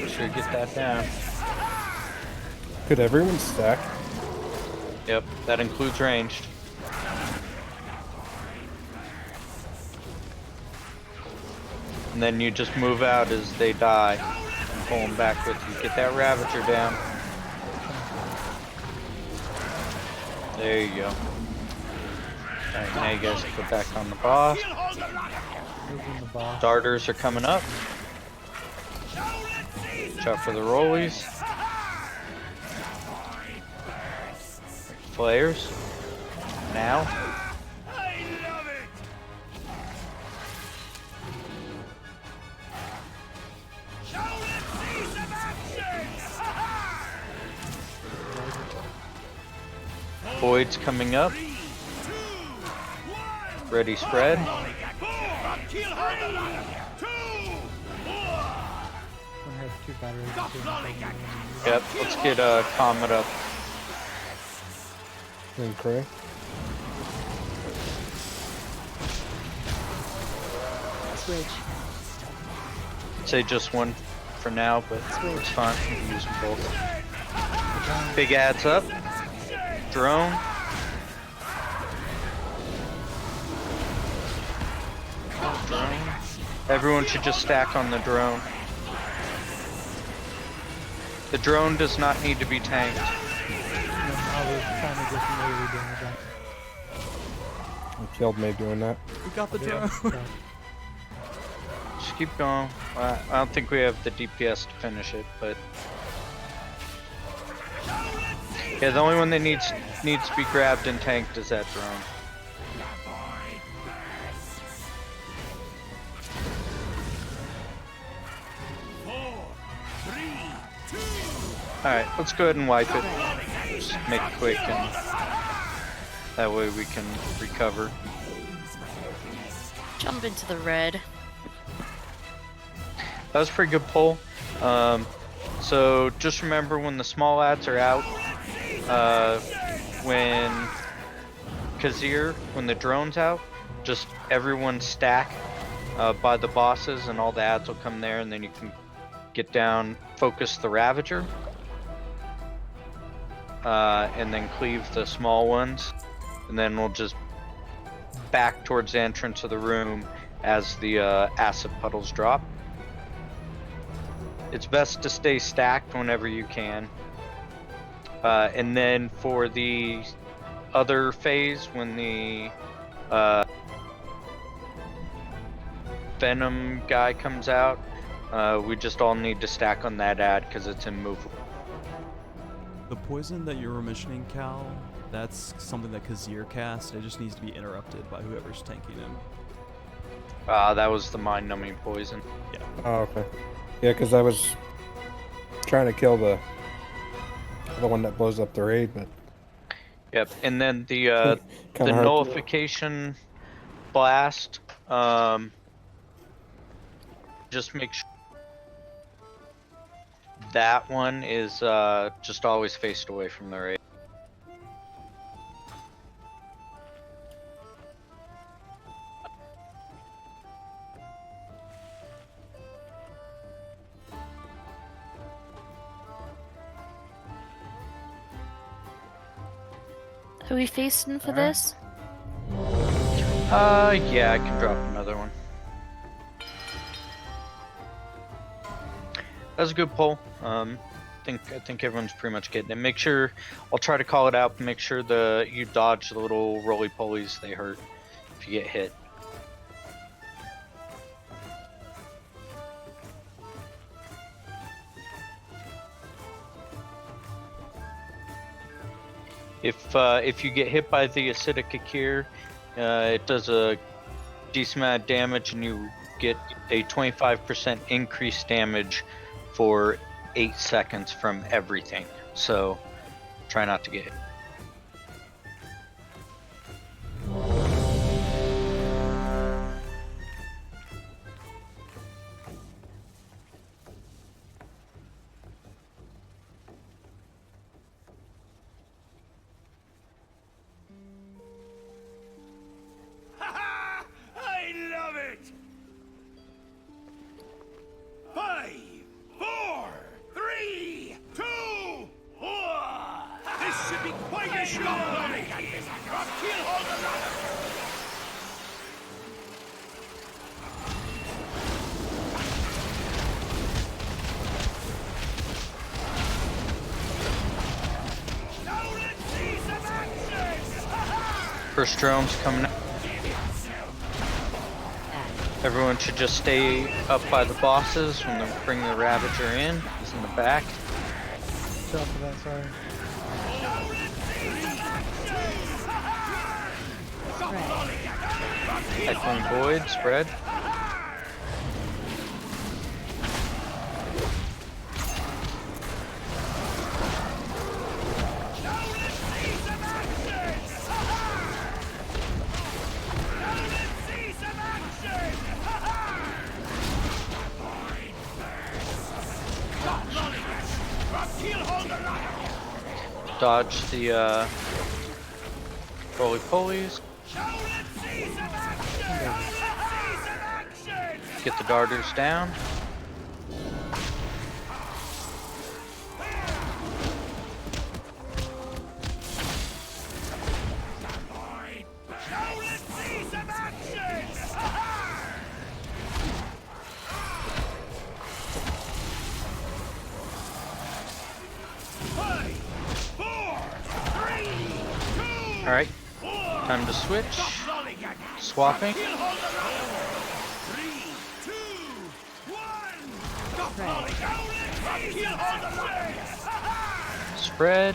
Should get that down. Could everyone stack? Yep, that includes ranged. And then you just move out as they die and pull them back with you. Get that Ravager down. There you go. Alright, now you guys can go back on the boss. Darters are coming up. Watch out for the rollies. Flares. Now. Void's coming up. Ready spread. Yep, let's get Comet up. And Cray. Switch. Say just one for now, but it's fine. You can use them both. Big ads up. Drone. Drone. Everyone should just stack on the drone. The drone does not need to be tanked. I was trying to get some melee damage on. You killed me doing that. We got the drone. Just keep going. I don't think we have the DPS to finish it, but yeah, the only one that needs to be grabbed and tanked is that drone. Alright, let's go ahead and wipe it. Just make it quick, and that way we can recover. Jump into the red. That was a pretty good pull. So just remember when the small ads are out, when Kazir, when the drone's out, just everyone stack by the bosses, and all the ads will come there, and then you can get down, focus the Ravager, and then cleave the small ones, and then we'll just back towards the entrance of the room as the acid puddles drop. It's best to stay stacked whenever you can. And then for the other phase, when the Venom guy comes out, we just all need to stack on that ad because it's immovable. The poison that you were mentioning, Cal, that's something that Kazir cast. It just needs to be interrupted by whoever's tanking him. That was the mind-numbing poison. Yeah. Oh, okay. Yeah, because I was trying to kill the one that blows up the raid, but Yep, and then the Kinda hard to- nullification blast. Just make sure that one is just always faced away from the raid. Are we feasting for Alright. this? Yeah, I can drop another one. That's a good poll. I think everyone's pretty much getting it. Make sure, I'll try to call it out, but make sure you dodge the little roly-polies. They hurt if you get hit. If you get hit by the acidic Akir, it does a decent amount of damage, and you get a 25% increased damage for 8 seconds from everything. So try not to get hit. I love it! 5, 4, 3, 2, 1. This should be quite a show! Kill all the Now let's see some action! First drone's coming out. Everyone should just stay up by the bosses when they bring the Ravager in. He's in the back. Stop for that, sorry. Echoing Void, spread. Dodge the roly-polies. Get the darters down. Alright, time to switch. Swapping. Spread.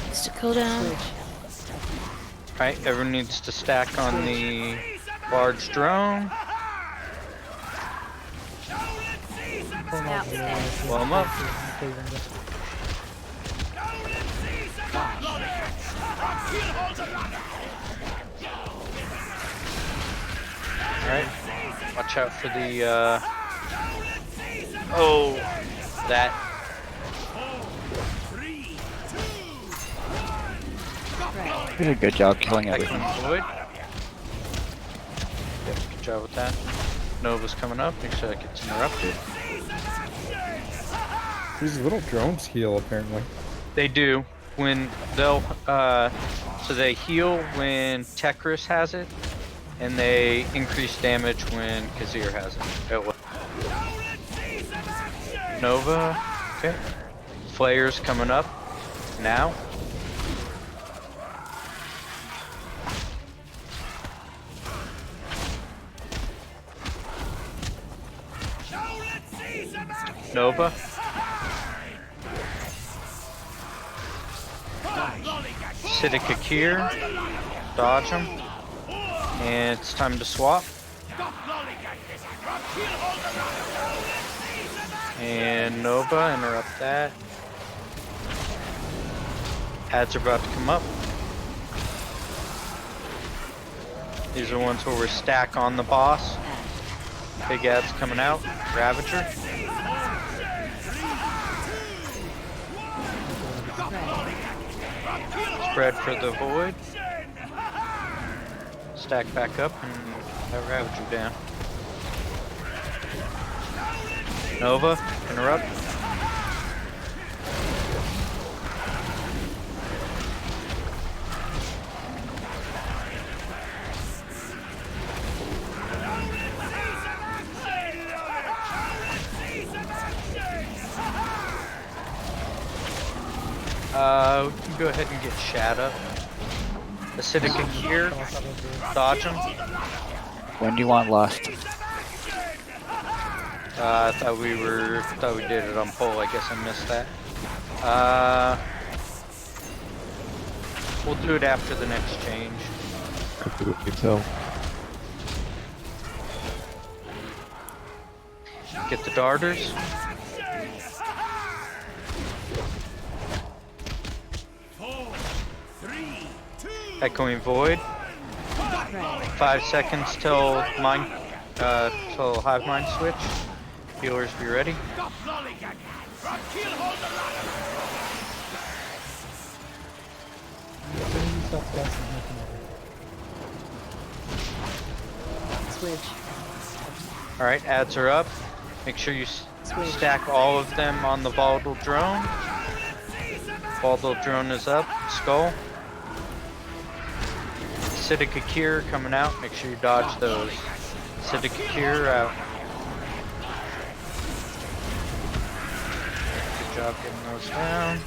Needs to cool down. Alright, everyone needs to stack on the large drone. Blow them up. Alright, watch out for the, oh, that. You did a good job killing everything. Excellent, Void. Yep, good job with that. Nova's coming up. Make sure that gets interrupted. These little drones heal apparently. They do. When they'll, so they heal when Tekris has it, and they increase damage when Kazir has it. Nova, okay. Flayer's coming up now. Nova. Acidic Akir. Dodge him. And it's time to swap. And Nova, interrupt that. Ads are about to come up. These are ones where we stack on the boss. Big ads coming out. Ravager. Spread for the void. Stack back up and have Ravager down. Nova, interrupt. We can go ahead and get Shad up. Acidic Akir, dodge him. When do you want Lust? I thought we did it on poll. I guess I missed that. We'll do it after the next change. Copy what you tell. Get the darters. Echoing void. 5 seconds till till hive mind switch. Healers be ready. Switch. Alright, ads are up. Make sure you stack all of them on the volatile drone. Volatile drone is up. Skull. Acidic Akir coming out. Make sure you dodge those. Acidic Akir out. Good job getting those down.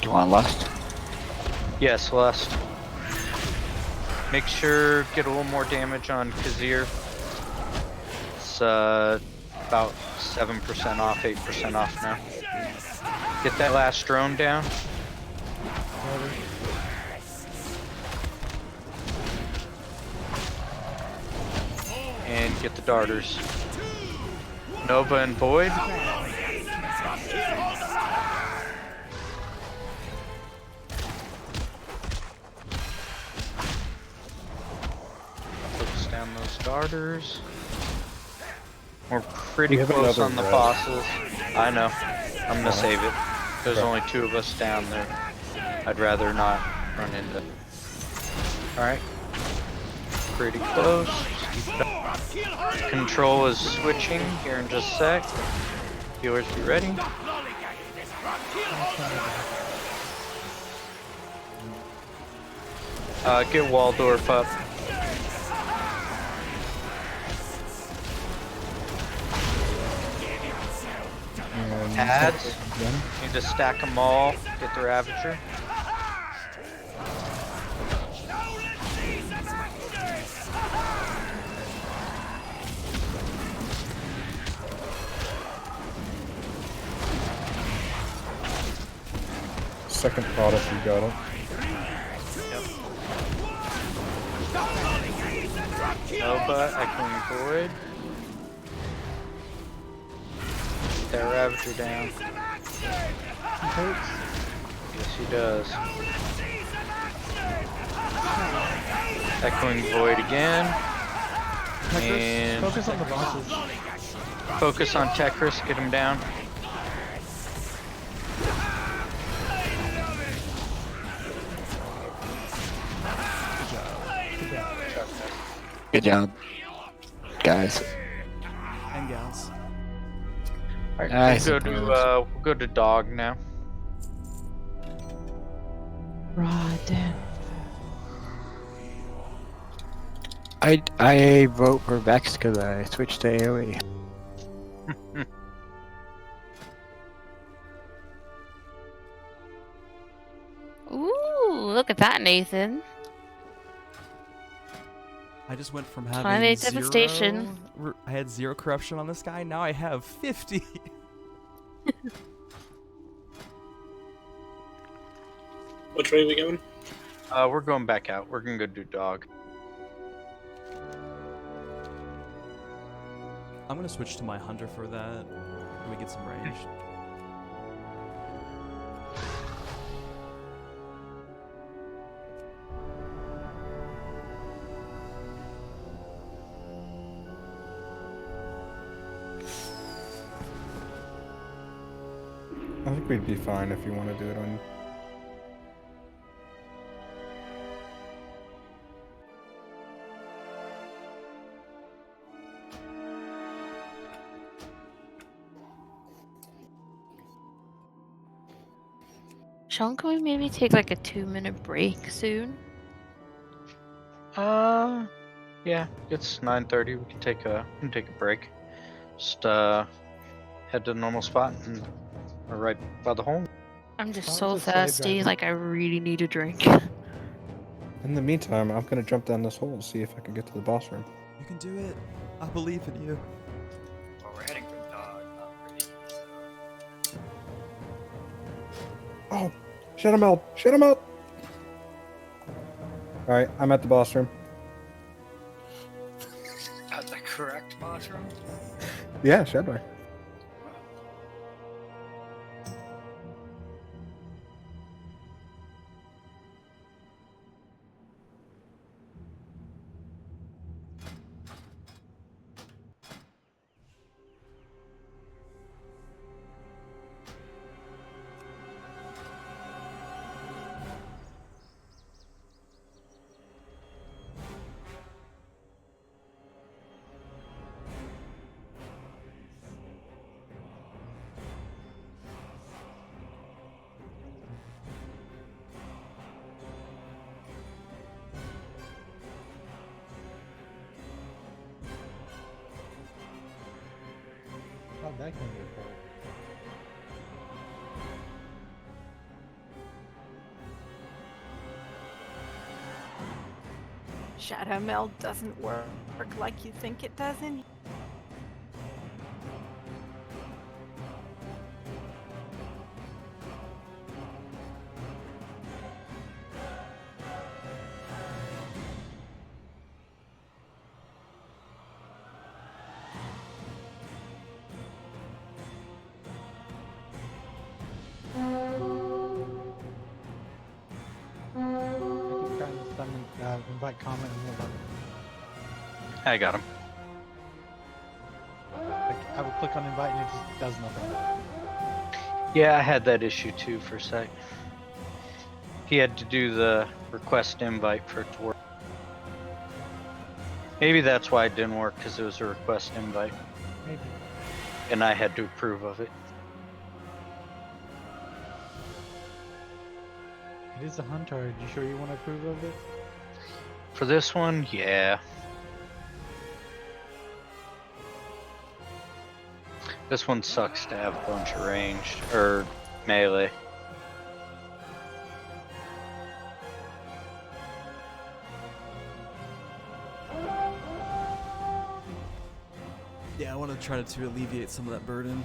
Do you want Lust? Yes, Lust. Make sure get a little more damage on Kazir. It's about 7% off, 8% off now. Get that last drone down. And get the darters. Nova and Void. Focus down those darters. We're pretty close on the bosses. I know. I'm gonna save it. There's only 2 of us down there. I'd rather not run into. Alright. Pretty close. Control is switching here in just a sec. Healers be ready. Get Waldorf up. Ads. Need to stack them all. Get the Ravager. Second pot if you got it. Yep. Nova, Echoing Void. Get that Ravager down. He hurts. Yes, he does. Echoing Void again. And Focus on the bosses. focus on Tekris, get him down. Good job, guys. And gals. Alright, I we'll go to dog now. Rotten. I vote for Vex because I switched to AoE. Ooh, look at that, Nathan. I just went from 28 having devastation. I had 0 corruption on this guy. Now I have 50. Which way are we going? We're going back out. We're gonna go do dog. I'm gonna switch to my hunter for that. Let me get some range. I think we'd be fine if you want to do it on. Sean, can we maybe take like a 2-minute break soon? Yeah, it's 9:30. We can take a break. Just head to the normal spot and we're right by the home. I'm just Sean's so just slave thirsty, driving. like I really need a drink. In the meantime, I'm gonna jump down this hole and see if I can get to the boss room. You can do it. I believe in you. Well, we're heading for dog, not pretty. Oh, shut him out! Shut him out! All right, I'm at the boss room. At the correct boss room? Yeah, Shadow. How'd that come to occur? Shadow meld doesn't work like you think it does in. I keep trying to summon, invite comment and move on. I got him. Like, I would click on invite and it just does nothing. Yeah, I had that issue too for a sec. He had to do the request invite for it to work. Maybe that's why it didn't work, because it was a request invite. Maybe. And I had to approve of it. It is a hunter. Are you sure you want to approve of it? For this one, yeah. This one sucks to have a bunch of ranged, or melee. Yeah, I want to try to alleviate some of that burden.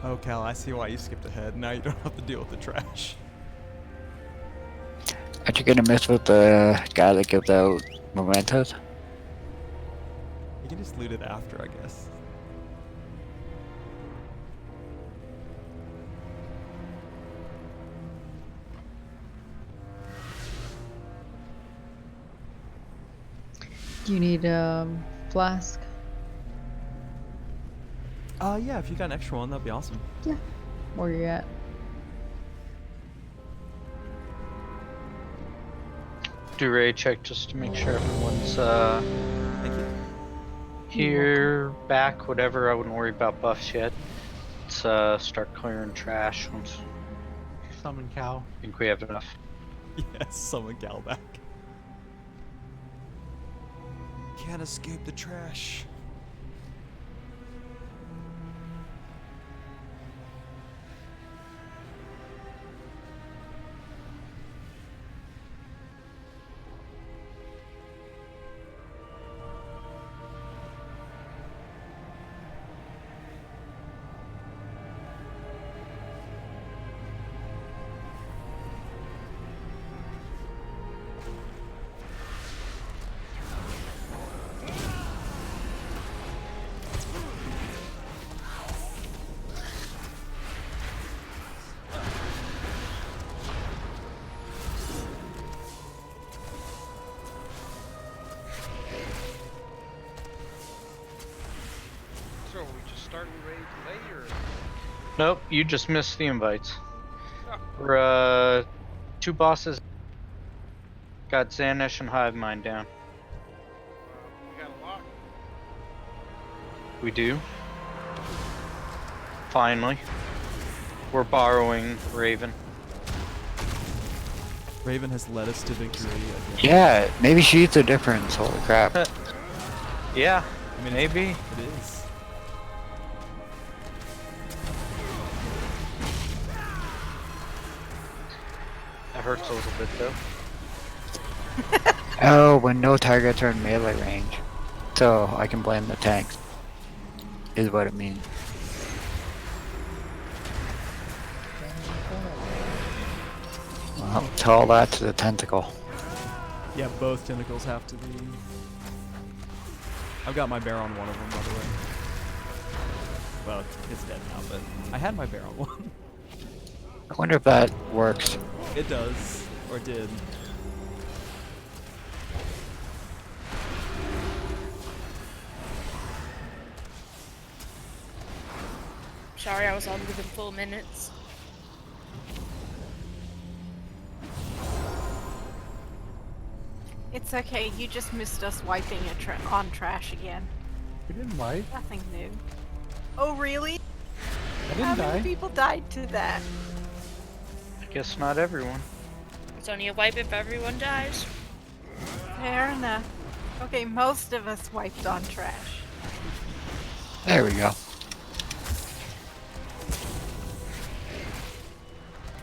Oh, Cal, I see why you skipped ahead. Now you don't have to deal with the trash. Aren't you gonna mess with the guy that gives out mementos? You can just loot it after, I guess. Do you need a flask? Yeah, if you got an extra one, that'd be awesome. Yeah. Where you at? Do ray check just to make sure everyone's Thank you. here, back, whatever. I wouldn't worry about buffs yet. Let's start clearing trash once. Summon cow. I think we have enough. Yes, summon Gal back. Can't escape the trash. So we just started raid late, or? Nope, you just missed the invites. We're 2 bosses. Got Xanish and Hive Mind down. We got a lot. We do. Finally. We're borrowing Raven. Raven has led us to victory again. Yeah, maybe she's the difference. Holy crap. Yeah, I mean, maybe. It is. That hurts a little bit though. Oh, when no targets are in melee range. So I can blame the tanks. Is what it means. Well, tell that to the tentacle. Yeah, both tentacles have to be. I've got my bear on one of them, by the way. Well, it's dead now, but I had my bear on one. I wonder if that works. It does, or did. Sorry, I was on within 4 minutes. It's okay, you just missed us wiping on trash again. We didn't wipe. Nothing new. Oh, really? I didn't How die. many people died to that? I guess not everyone. It's only a wipe if everyone dies. Fair enough. Okay, most of us wiped on trash. There we go.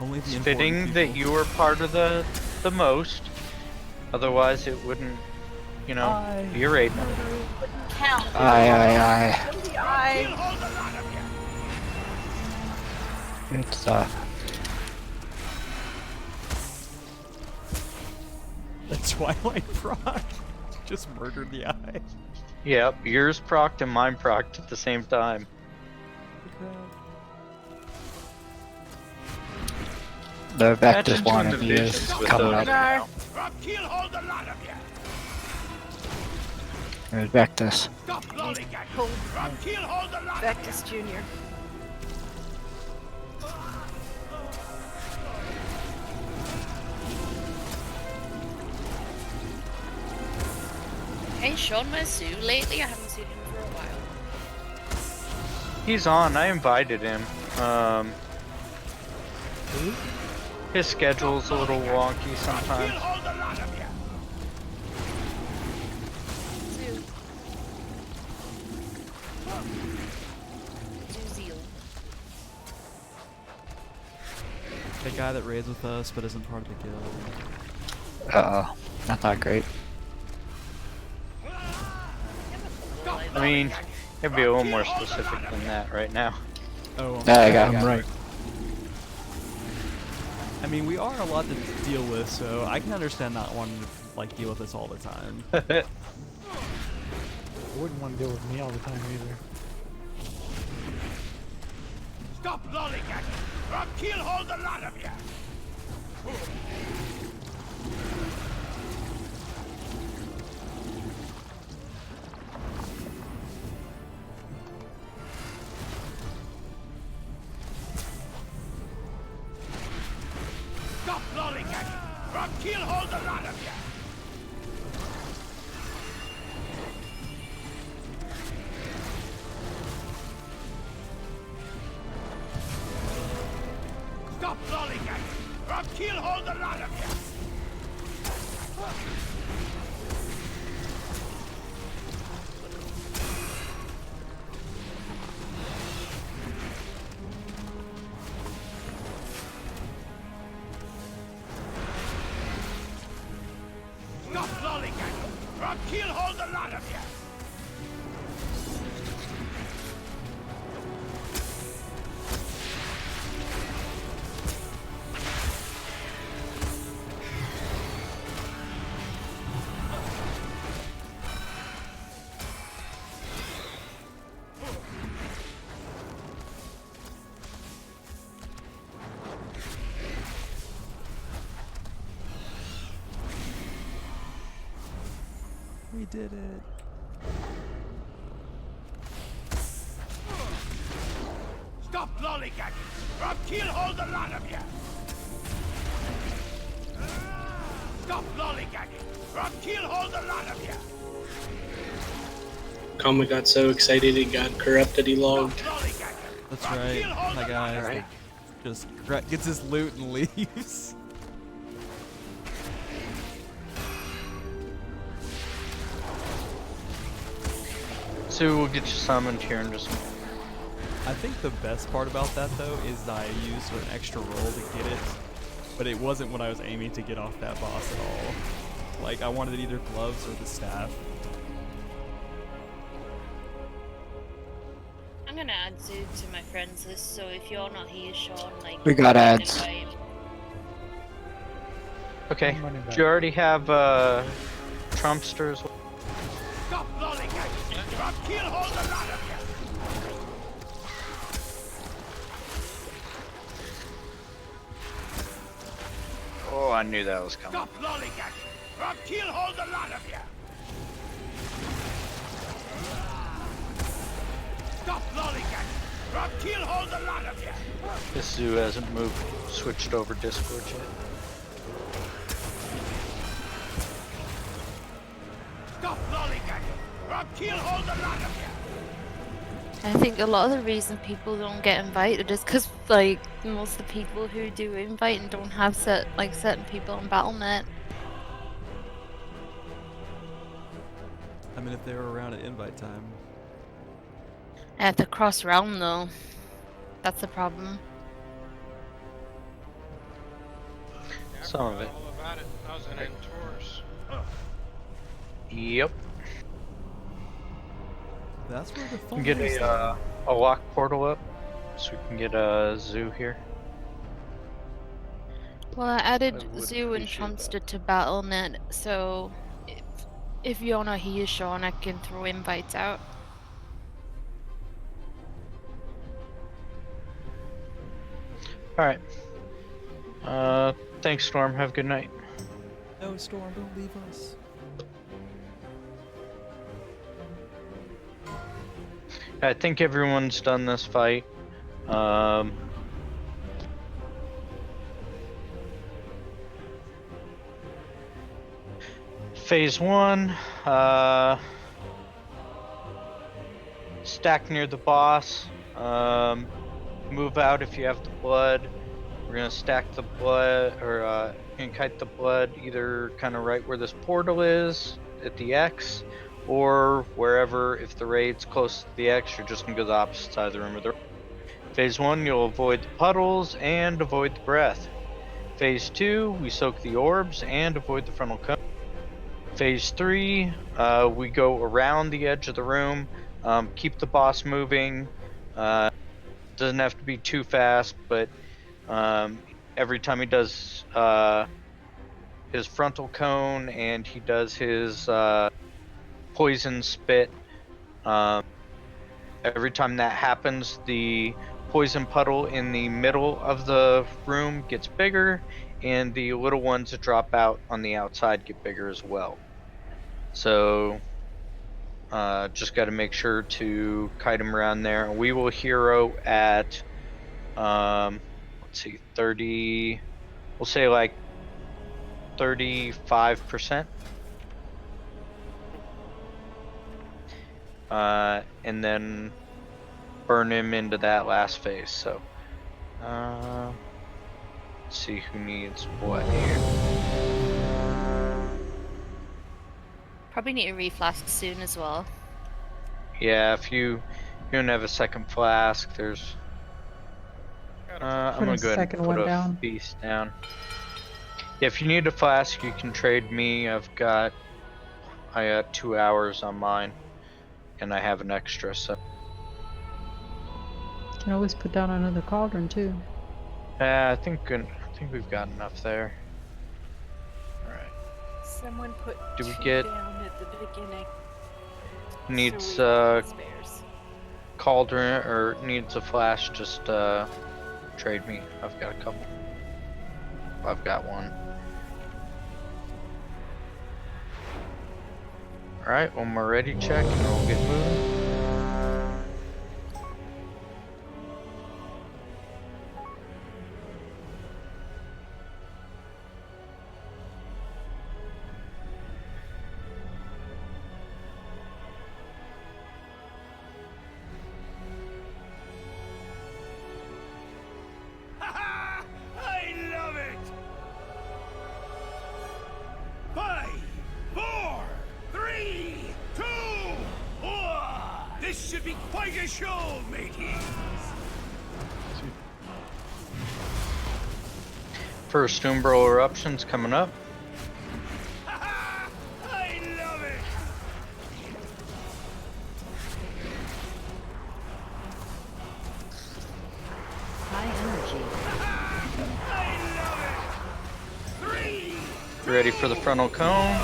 Only the It's fitting important that people. you were part of the most. Otherwise, it wouldn't, you know, be a raid. Count. Aye. I Good stuff. The Twilight proc just murdered the eye. Yep, yours procced and mine procced at the same time. The Vectus Imagine one doing he the is visions with coming those. up. I'll kill all the lot of you. There's Vectus. Stop lollygagging. pulled I'll kill all the lot of Vectus Jr. Ain't shown my zoo lately. I haven't seen him for a while. He's on. I invited him. His schedule's a little wonky sometimes. all the lot of you. Zoo. Zoo zeal. The guy that raids with us but isn't part of the guild. Uh-oh. Not that great. I mean, it'd be a little more specific than that right now. Oh, I got it. I'm right. I mean, we are a lot to deal with, so I can understand not wanting to like deal with this all the time. I wouldn't want to deal with me all the time either. Stop lollygagging, or I'll keelhaul the lot of you! Stop lollygagging, or I'll keelhaul the lot of you! Stop lollygagging, or I'll keelhaul the lot of you! Stop lollygagging, or I'll keelhaul the lot of you! We did it. Stop lollygagging, or I'll keelhaul the lot of you! Stop lollygagging, or I'll keelhaul the lot of you! Kama got so excited he got corrupted, he logged. That's right. My guy just gets his loot and leaves. So we'll get you summoned here in just a moment. I think the best part about that though is that I used an extra roll to get it, but it wasn't what I was aiming to get off that boss at all. Like I wanted either gloves or the staff. I'm gonna add Zoo to my friends list, so if you're not here, Sean, like We got you can ads. invite him. Okay. Do you already have Trumpsters? Stop lollygagging, or I'll keelhaul the lot of you! Oh, I knew that was coming. Stop lollygagging, or I'll keelhaul the lot of you! Stop lollygagging, or I'll keelhaul the lot of you! This zoo hasn't moved, switched over Discord yet. Stop lollygagging, or I'll keelhaul the lot of you! I think a lot of the reason people don't get invited is because, like, most of the people who do invite and don't have certain people on Battle.net. I mean, if they were around at invite time. At the cross realm, though, that's the problem. Some of it. All about it. I was in Taurus. Yep. That's where the We fun can get is. a lock portal up, so we can get a zoo here. Well, I added I would Zoo and appreciate Trumpster to Battle.net, so if you're not here, Sean, I can throw invites out. Alright. Thanks, Storm. Have a good night. No, Storm, don't leave us. I think everyone's done this fight. Phase 1, stack near the boss, move out if you have the blood. We're gonna stack the blood, or kite the blood either kind of right where this portal is, at the X, or wherever. If the raid's close to the X, you're just gonna go the opposite side of the room. Phase 1, you'll avoid the puddles and avoid the breath. Phase 2, we soak the orbs and avoid the frontal cone. Phase 3, we go around the edge of the room, keep the boss moving, doesn't have to be too fast, but every time he does his frontal cone and he does his poison spit, every time that happens, the poison puddle in the middle of the room gets bigger, and the little ones that drop out on the outside get bigger as well. So just got to make sure to kite him around there. We will hero at let's see, 30. We'll say like 35%. And then burn him into that last phase. So let's see who needs what here. Probably need a reflask soon as well. Yeah, if you don't have a second flask, there's I'm gonna go ahead and put a feast down. Yeah, if you need a flask, you can trade me. I got 2 hours on mine, and I have an extra. So Can always put down another cauldron too. I think we've got enough there. All right. Someone put Do we 2 get down at the beginning. needs So we have spares. cauldron or needs a flash? Just trade me. I've got a couple. I've got one. All right, when we're ready, check, and we'll get moving. I love it! 5, 4, 3, 2, 1! This should be quite a show, mateys! First Umbral eruption's coming up. I love it! High energy. Ready for the frontal cone.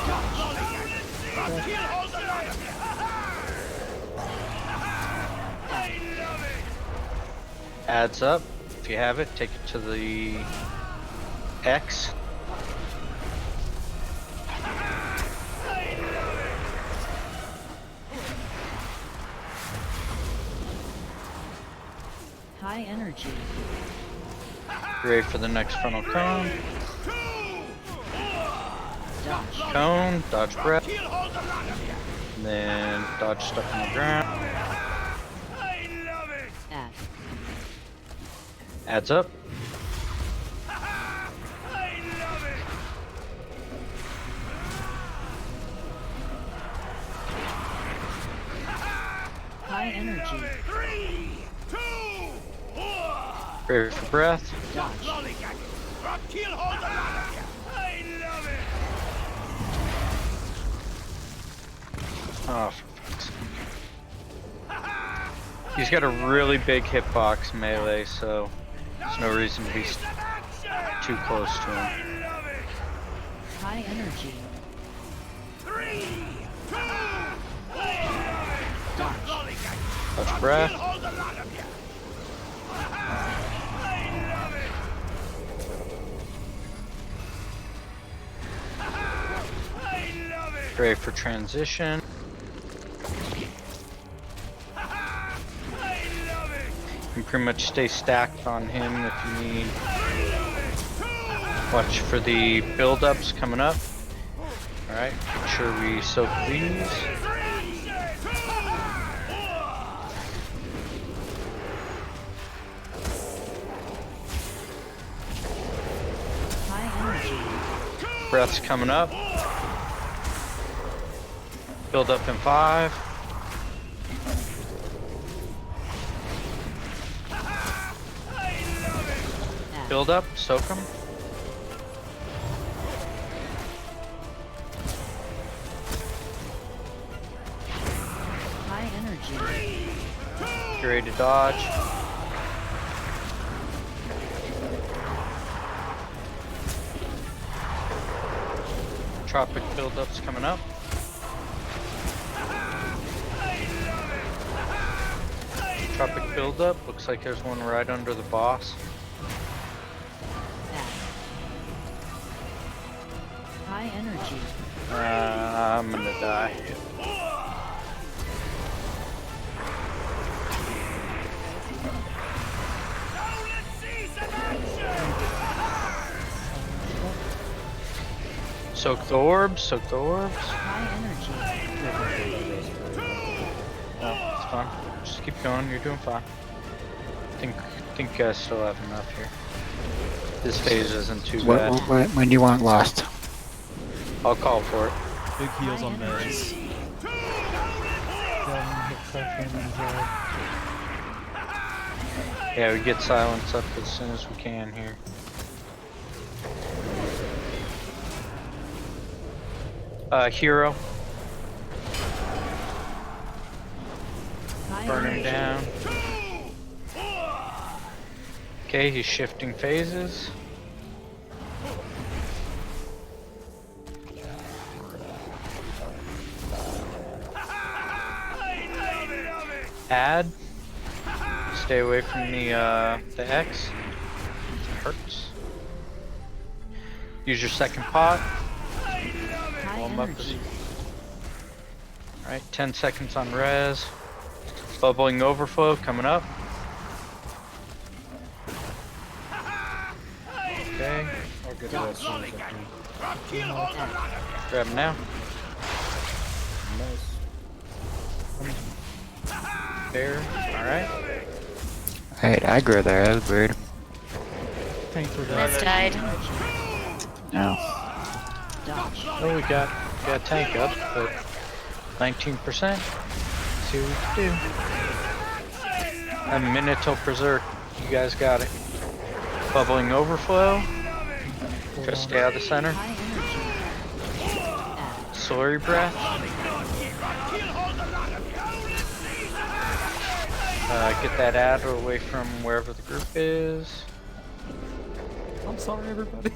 Adds up. If you have it, take it to the X. High energy. Ready for the next frontal cone. Dodge. Cone, dodge breath. And then dodge stuff on the ground. Add. Adds up. High energy. Ready for breath. Oh, for fuck's sake. He's got a really big hitbox melee, so there's no reason to be too close to him. High energy. 3, 2, 1! Touch breath. Ready for transition. You can pretty much stay stacked on him if you need. Watch for the build-ups coming up. Alright, make sure we soak these. Breath's coming up. Build up in 5. Build up, soak them. High energy. Get ready to dodge. Tropic buildup's coming up. Tropic buildup. Looks like there's one right under the boss. High energy. I'm gonna die. Soak the orbs, soak the orbs. High energy. No, it's fine. Just keep going, you're doing fine. Think I still have enough here. This phase isn't too bad. When do you want lost? I'll call for it. Big heals on Mez. Yeah, we get silence up as soon as we can here. Hero. Burn him down. Okay, he's shifting phases. Add. Stay away from the X. It hurts. Use your second pot. Alright, 10 seconds on res. Bubbling overflow coming up. Okay. I'll get that as soon as I can. Grab him now. There. Alright. Alright, aggro there, that was weird. Thanks for Mez died. No. Oh, we got tank up, but 19%. See what we can do. A minute till berserk. You guys got it. Bubbling overflow. Just stay out of the center. Slurry breath. Get that adder away from wherever the group is. I'm sorry, everybody.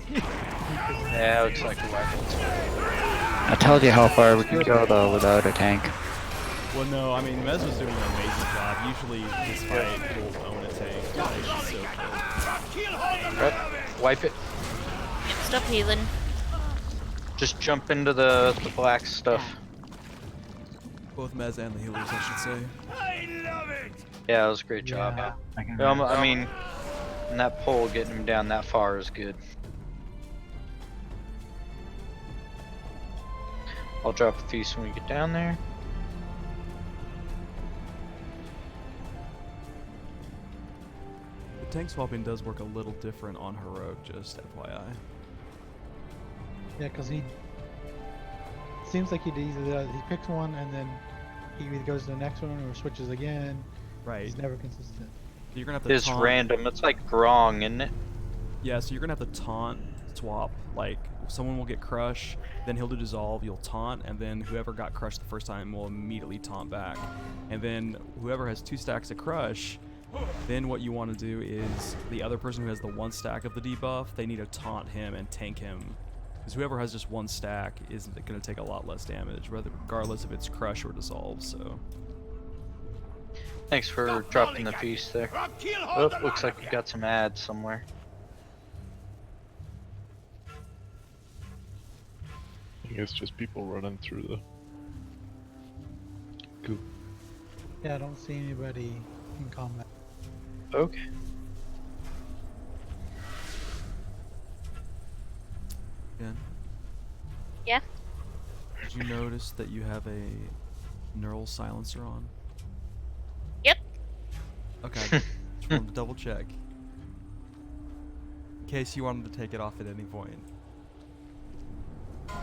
Yeah, looks like a weapon. I told you how far we can go though without a tank. Well, no, I mean, Mez was doing an amazing job. Usually, this fight will own a tank. Like, it's so good. Right. Wipe it. Stop healing. Just jump into the black stuff. Both Mez and the healers, I should say. Yeah, that was a great job. I mean, and that pole getting him down that far is good. I'll drop a feast when we get down there. The tank swapping does work a little different on heroic, just FYI. Yeah, because he seems like he picks one and then he either goes to the next one or switches again. Right. He's never consistent. You're gonna have to It's taunt. random. It's like Grong, isn't it? Yeah, so you're gonna have to taunt swap. Like, someone will get crush, then he'll do dissolve, you'll taunt, and then whoever got crushed the first time will immediately taunt back. And then whoever has 2 stacks of crush, then what you want to do is the other person who has the 1 stack of the debuff, they need to taunt him and tank him. Because whoever has just 1 stack is going to take a lot less damage, regardless if it's crush or dissolve, so... Thanks for dropping the feast there. Oh, looks like we got some ads somewhere. I think it's just people running through the goop. Yeah, I don't see anybody in combat. Okay. Jen, Yeah. did you notice that you have a neural silencer on? Yep. Okay, just wanted to double check. In case you wanted to take it off at any point.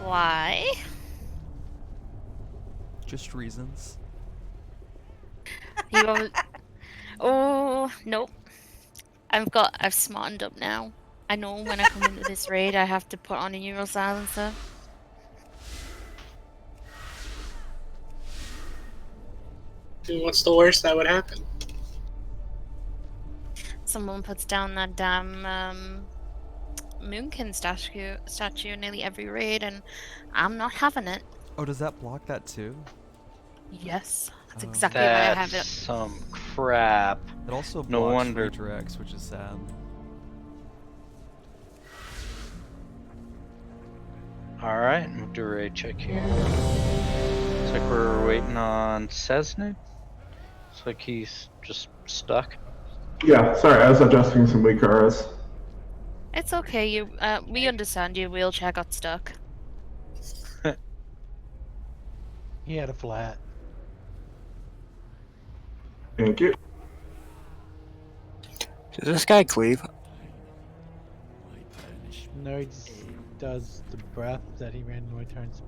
Why? Just reasons. You want... Oh, nope. I've smartened up now. I know when I come into this raid I have to put on a neural silencer. What's the worst that would happen? Someone puts down that damn Moonkin statue in nearly every raid, and I'm not having it. Oh, does that block that too? Yes, that's Oh. exactly why I have That's it. some crap. It also No blocks wonder. redirects, which is sad. Alright, we'll do a raid check here. Looks like we're waiting on Cesnid. Looks like he's just stuck. Yeah, sorry, I was adjusting some weak auras. It's okay. We understand your wheelchair got stuck. He had a flat. Thank you. Does this guy cleave? No, he just does the breath that he randomly turns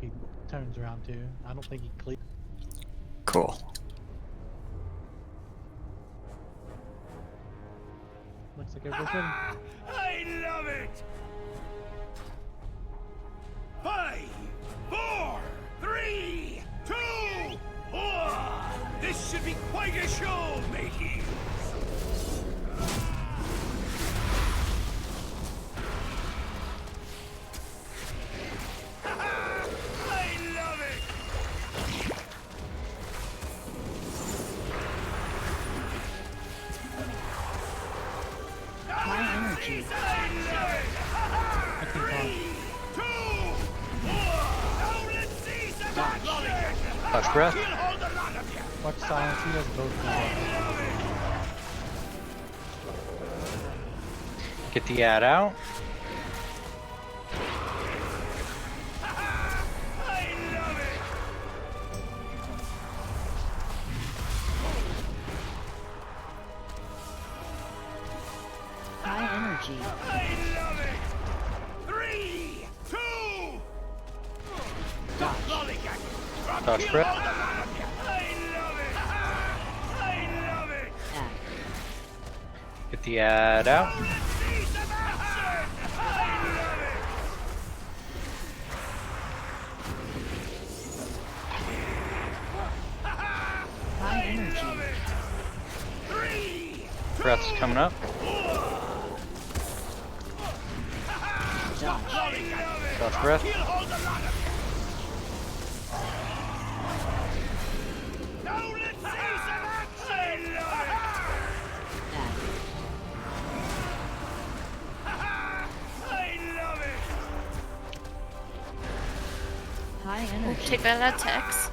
around to. I don't think he cleaves. Cool. Looks like everybody's ready. I love it! 5, 4, 3, 2, 1! This should be quite a show, mateys! I love it! High energy. Touch breath. Watch silence. He has both. Get the ad out. High energy. I love it! 3, 2, Touch breath. I love it! I love it! Get the ad out. High energy. Breath's coming up. Touch breath. High energy. Take that at Tex.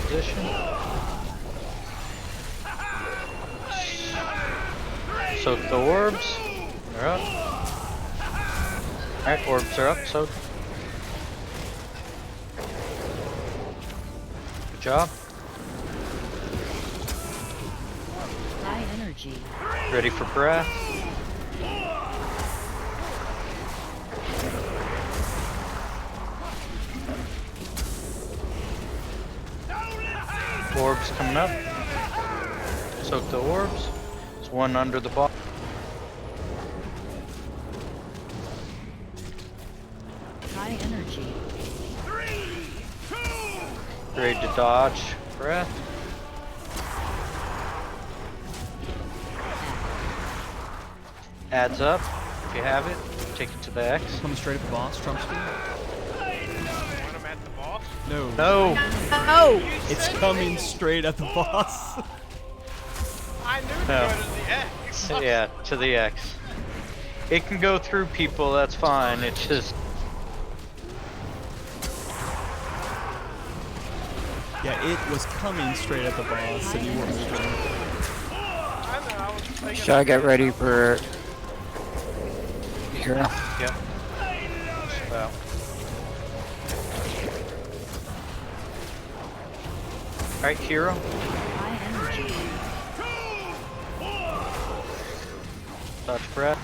Position. Soak the orbs. They're up. Alright, orbs are up, soak. Good job. High energy. Ready for breath. Orbs coming up. Soak the orbs. There's one under the ball. High energy. Ready to dodge. Breath. Adds up. If you have it, take it to the X. Coming straight at the boss, Trump speed. Want him at the boss? No. No. No. It's coming straight at the boss. I knew to No. go to the X. Yeah, to the X. It can go through people, that's fine. It's just... Yeah, it was coming straight at the boss, and you weren't moving. I know, I was thinking. Should I get ready for here? Yep. Just about. Alright, hero. High energy. Touch breath.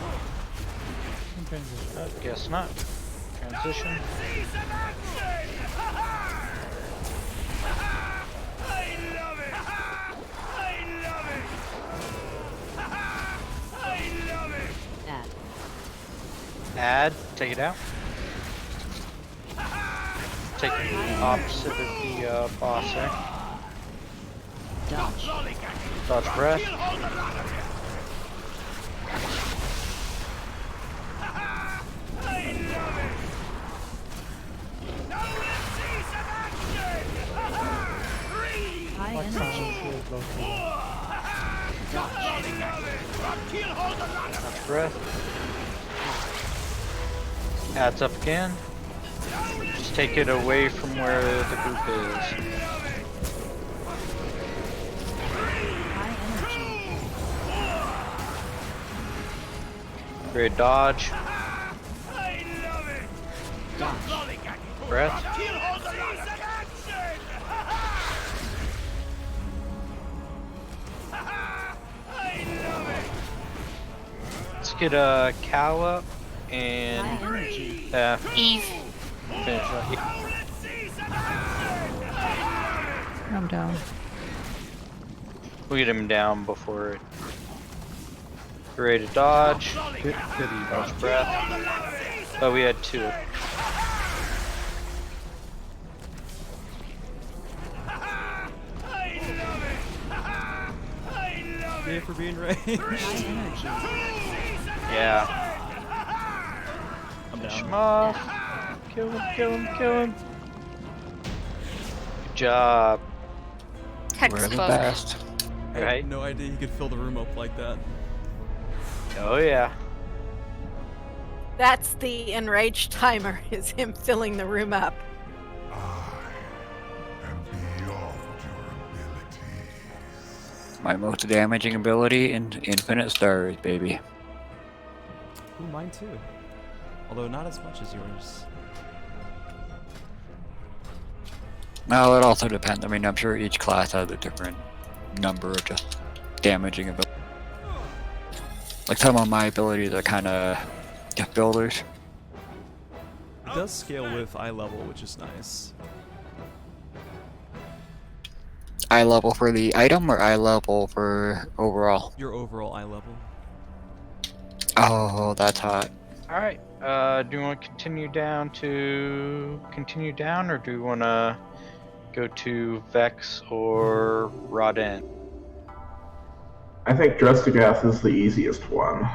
Guess not. Transition. Add. Take it out. Take the opposite of the boss there. Dodge breath. High energy. Breath. Adds up again. Just take it away from where the group is. High energy. Great dodge. Breath. Let's get a cow up and Eve. finish up. I'm down. We'll get him down before it. Ready to dodge. Dodge breath. Oh, we had two. Yay for being ranged. High energy. Yeah. I'm Finish down. him off. Kill him, kill him, kill him. Good job. We're the Textbook. best. I had Right? no idea you could fill the room up like that. Oh yeah. That's the enraged timer, is him filling the room up. My most damaging ability in infinite stars, baby. Ooh, mine too. Although not as much as yours. Well, it also depends. I mean, I'm sure each class has a different number of just damaging ability. Like some of my abilities are kind of just builders. It does scale with eye level, which is nice. Eye level for the item or eye level for overall? Your overall eye level. Oh, that's hot. Alright. Do you want to continue down, or do you want to go to Vex or Rodin? I think Drestigath is the easiest one.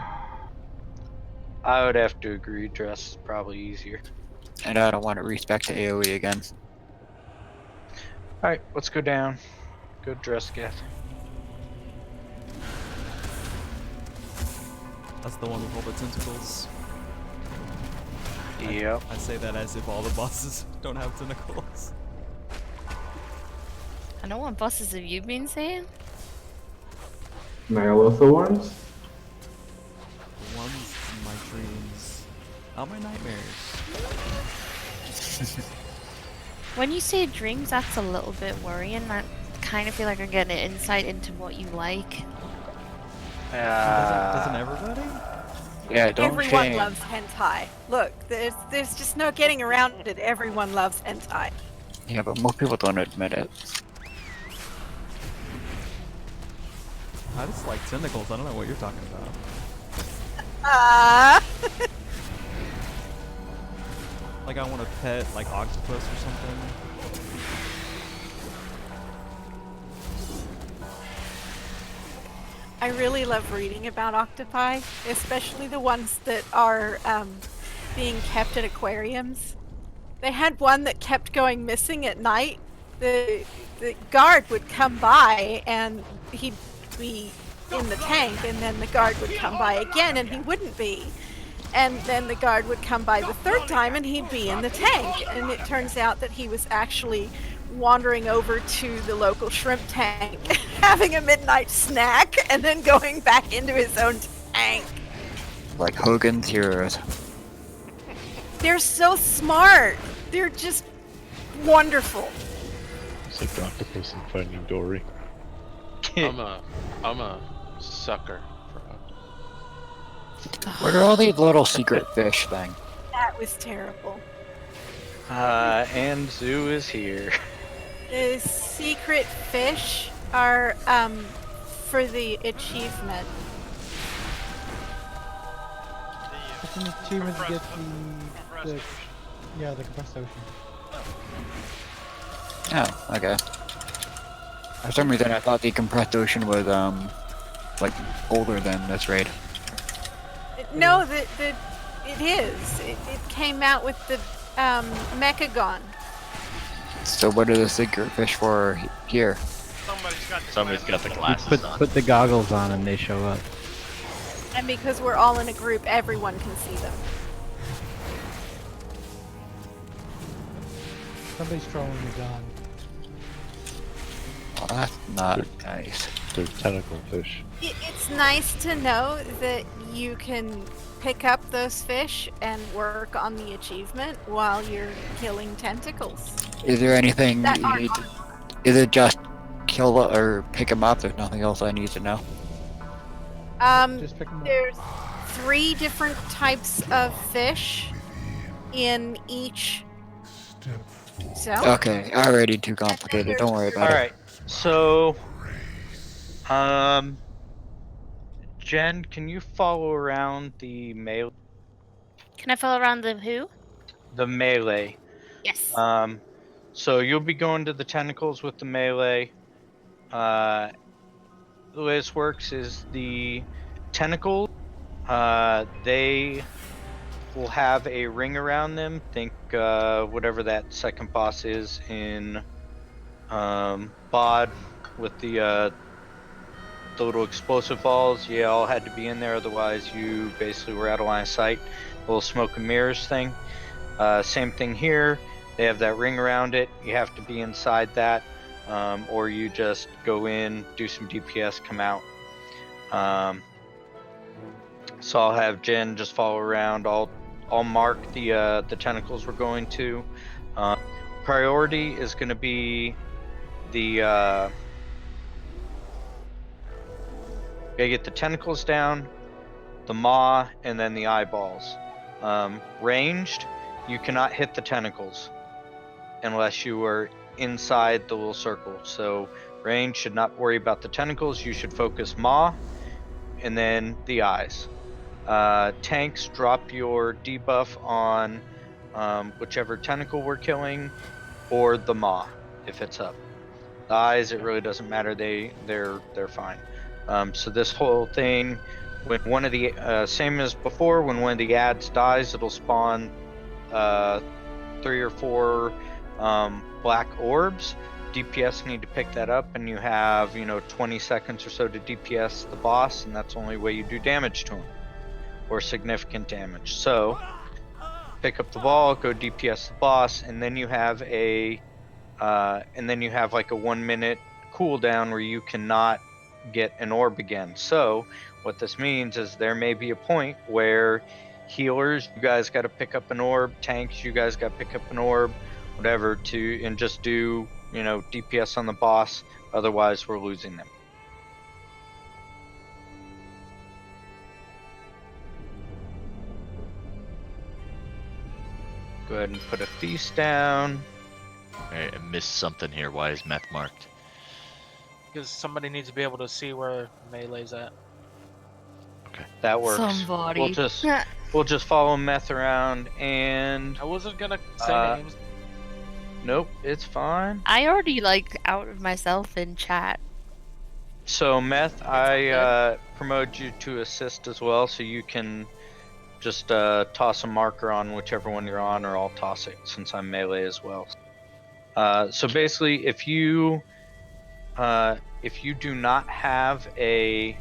I would have to agree. Dress is probably easier. And I don't want to respec to AoE again. Alright, let's go down. Go Dressigath. That's the one with all the tentacles. Yep. I say that as if all the bosses don't have tentacles. I know what bosses have you been saying? Ny'alotha ones? The ones in my dreams. Not my nightmares. When you say dreams, that's a little bit worrying. I kind of feel like I'm getting an insight into what you like. Doesn't everybody? Yeah, don't Everyone change. loves hentai. Look, there's just no getting around it. Everyone loves hentai. Yeah, but most people don't admit it. I just like tentacles. I don't know what you're talking about. Like I want to pet like octopus or something. I really love reading about octopi, especially the ones that are being kept at aquariums. They had one that kept going missing at night. The guard would come by and he'd be in the tank, and then the guard would come by again and he wouldn't be. And then the guard would come by the third time and he'd be in the tank. And it turns out that he was actually wandering over to the local shrimp tank, having a midnight snack, and then going back into his own tank. Like Hogan's Heroes. They're so smart. They're just wonderful. It's like the octopus in Finding Dory. I'm a sucker for What are all these little secret fish thing? That was terrible. And Zoo is here. The secret fish are for the achievement. It's an achievement to get the compressed ocean. Oh, okay. For some reason I thought the compressed ocean was like older than this raid. No, It is. It came out with the Mechagon. So what are the secret fish for here? Somebody's got the glasses Put on. put the goggles on and they show up. And because we're all in a group, everyone can see them. Somebody's throwing a gun. Well, that's not nice. They're tentacle fish. It's nice to know that you can pick up those fish and work on the achievement while you're killing tentacles. Is there anything That you are- need to, is it just kill or pick them up? There's nothing else I need to know. Just pick 'em up. There's 3 different types of fish in each zone. Okay, already too complicated. Don't worry about All it. right. So, Jen, can you follow around the melee? Can I follow around the who? The melee. Yes. So you'll be going to the tentacles with the melee. The way this works is the tentacles, they will have a ring around them. Think whatever that second boss is in BOD with the little explosive balls. You all had to be in there, otherwise you basically were out of line of sight. Little smoke and mirrors thing. Same thing here. They have that ring around it. You have to be inside that, or you just go in, do some DPS, come out. So I'll have Jen just follow around. I'll mark the tentacles we're going to. Priority is going to be the gotta get the tentacles down, the maw, and then the eyeballs. Ranged, you cannot hit the tentacles unless you are inside the little circle. So range should not worry about the tentacles. You should focus maw and then the eyes. Tanks, drop your debuff on whichever tentacle we're killing, or the maw if it's up. The eyes, it really doesn't matter. They're fine. So this whole thing, when one of the same as before, when one of the ads dies, it'll spawn 3 or 4 black orbs. DPS need to pick that up, and you have 20 seconds or so to DPS the boss, and that's the only way you do damage to him, or significant damage. So pick up the ball, go DPS the boss, and then you have like a 1 minute cooldown where you cannot get an orb again. So what this means is there may be a point where healers, you guys got to pick up an orb, tanks, you guys got to pick up an orb, whatever, and just do DPS on the boss. Otherwise we're losing them. Go ahead and put a feast down. I missed something here. Why is meth marked? Because somebody needs to be able to see where melee's at. That works. Somebody. We'll just follow meth around, and I wasn't gonna say names. Nope, it's fine. I already outed myself in chat. So meth, I promote you to assist as well, so you can just toss a marker on whichever one you're on, or I'll toss it since I'm melee as well. So basically, if you do not have a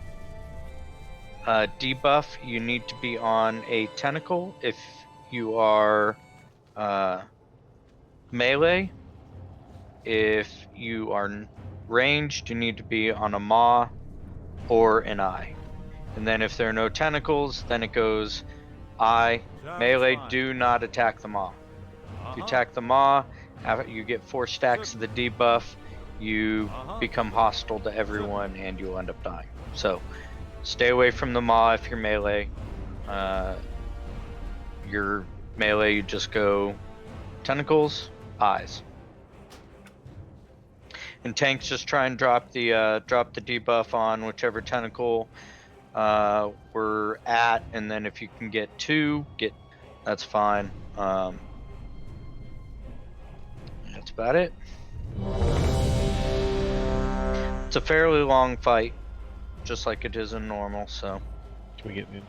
debuff, you need to be on a tentacle. If you are melee, if you are ranged, you need to be on a maw or an eye. And then if there are no tentacles, then it goes eye. Melee, do not attack the maw. If you attack the maw, you get 4 stacks of the debuff, you become hostile to everyone, and you'll end up dying. So stay away from the maw if you're melee. You're melee, you just go tentacles, eyes. And tanks, just try and drop the debuff on whichever tentacle we're at, and then if you can get 2, that's fine. That's about it. It's a fairly long fight, just like it is in normal, so. Can we get in?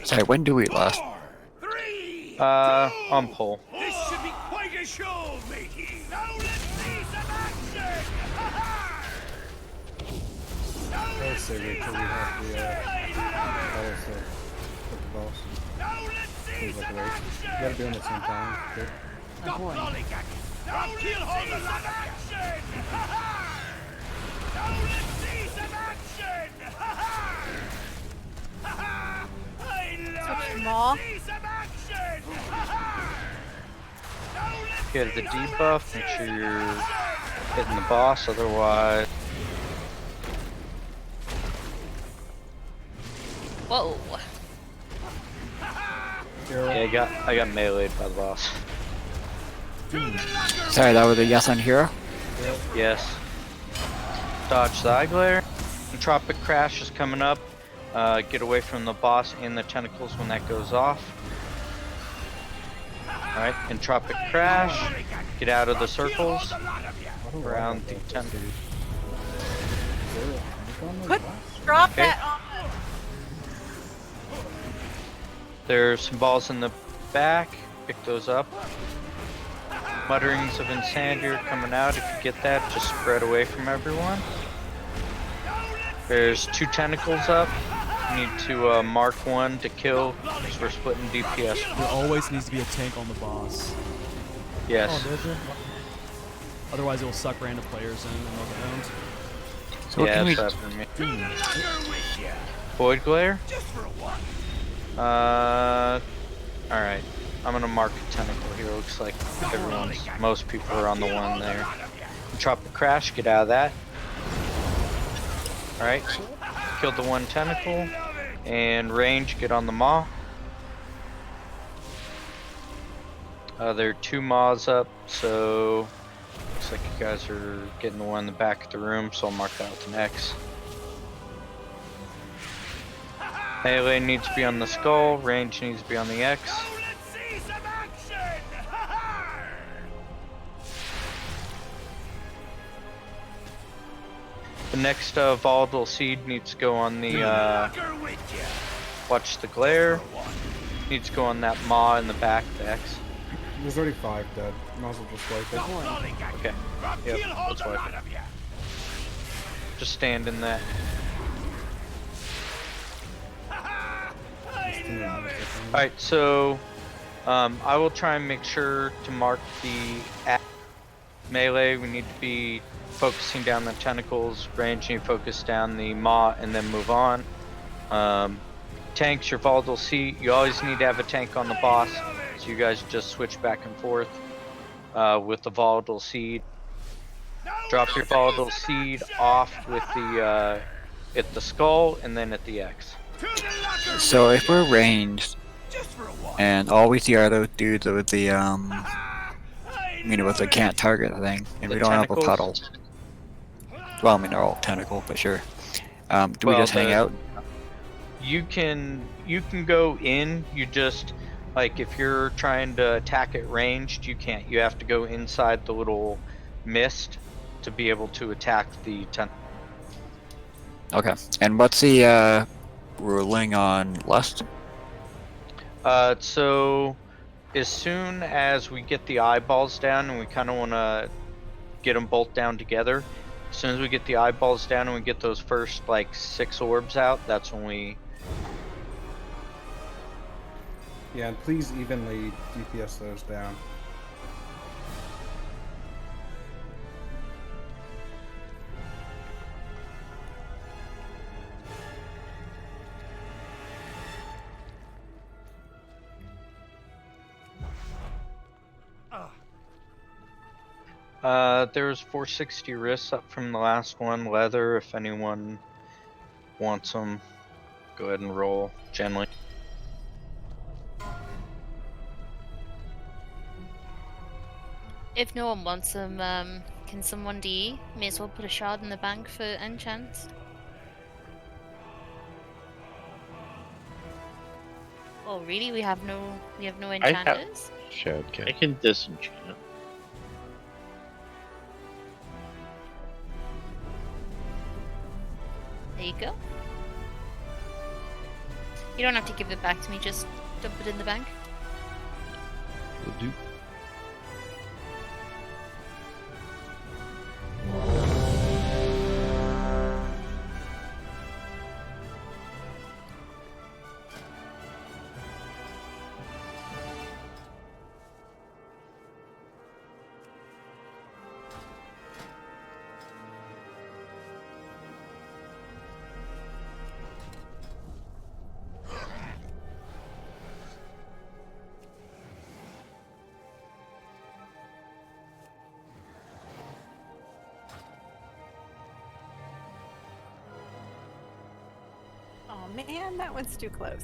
Sorry, when do we last? On pole. This should be quite a show, matey. Now let's see some action. I would say wait till we have the battles with the boss. Seems like a waste. You gotta do them at the same time. Good. Stop lollygagging. Now let's see some action. Now let's see some action. Switch maw. Get the debuff, make sure you're hitting the boss, otherwise. Whoa. Yeah, I got meleeed by the boss. Sorry, that was a yes on hero? Yes. Dodge the eye glare. Entropic crash is coming up. Get away from the boss and the tentacles when that goes off. Alright, entropic crash. Get out of the circles. Around the tentacles. Drop that on. There's some balls in the back. Pick those up. Mutterings of Insanity are coming out. If you get that, just spread away from everyone. There's 2 tentacles up. You need to mark one to kill, because we're splitting DPS. There always needs to be a tank on the boss. Yes. Otherwise, it will suck random players in and they'll get owned. So yeah, what that's happened to me. Void glare? Alright. I'm gonna mark a tentacle here. Looks like most people are on the one there. Drop the crash, get out of that. Alright. Killed the one tentacle. And range, get on the maw. There are 2 maws up, so looks like you guys are getting the one in the back of the room, so I'll mark that with an X. Melee needs to be on the skull, range needs to be on the X. The next volatile seed needs to go on the watch the glare. Needs to go on that maw in the back, the X. There's already 5 dead. Might as well just wipe it. Okay. Yep, let's wipe it. Just stand in that. Alright, so I will try and make sure to mark the melee. We need to be focusing down the tentacles, ranging, focus down the maw, and then move on. Tanks, your volatile seed. You always need to have a tank on the boss, so you guys just switch back and forth with the volatile seed. Drop your volatile seed off with the at the skull and then at the X. So if we're ranged, and all we see are those dudes with the with the can't target thing, and we don't have a puddle. Well, I mean they're all tentacle, but sure. Do we just hang out? You can go in. You just like if you're trying to attack it ranged, you can't. You have to go inside the little mist to be able to attack the tentacle. Okay. And what's the ruling on lust? So as soon as we get the eyeballs down, and we kind of want to get them both down together, as soon as we get the eyeballs down and we get those first like 6 orbs out, that's when we... Yeah, and please evenly DPS those down. There's 460 wrists up from the last one. Leather, if anyone wants them, go ahead and roll gently. If no one wants them, can someone DE? May as well put a shard in the bank for enchants. Oh really? We have no enchanters? Shadcat. I can disenchant. There you go. You don't have to give it back to me, just dump it in the bank. Will do. Oh man, that one's too close.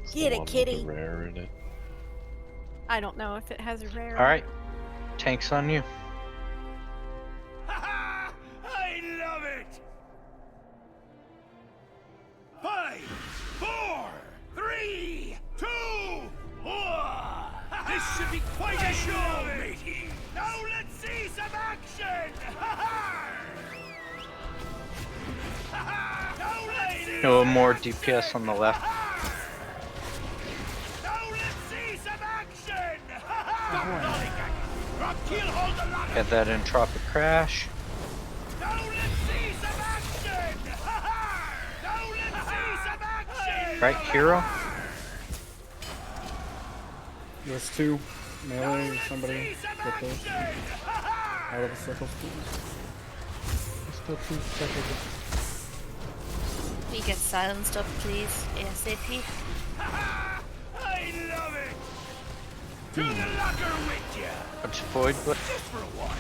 It's Get the it, one with kitty. the rare in it. I don't know if it has a rare. All right, tank's on you. I love it! 5, 4, 3, 2, 1! This should be quite a show, matey! Now let's see some action! No more DPS on the left. Now let's see some action! Hold the lot Get that entropic crash. Now let's see some action! Now let's see some action! Right, hero. There's two. Melee or somebody. Get those. Out of the circles, please. There's still 2 seconds. We get silenced up, please, ASAP. I love it! To the locker with ya! What's void? What? Just for a while.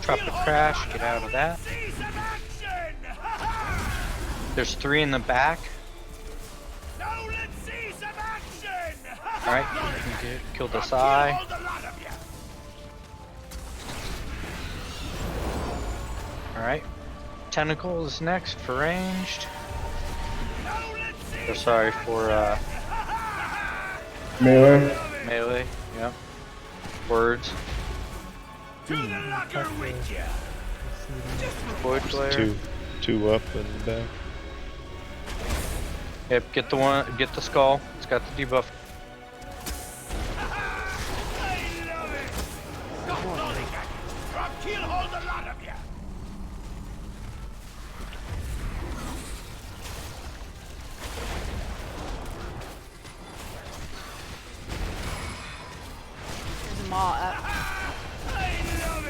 Tropic crash. Get out of that. There's 3 in the back. Now let's see some action! All right, you can kill this eye. All right, tentacle is next for ranged. So sorry for Melee. melee. Yep. Words. To the locker with ya! Void There's glare. two up in the back. Yep. Get the skull. It's got the debuff. Kill hold a lot of ya! There's a maw up.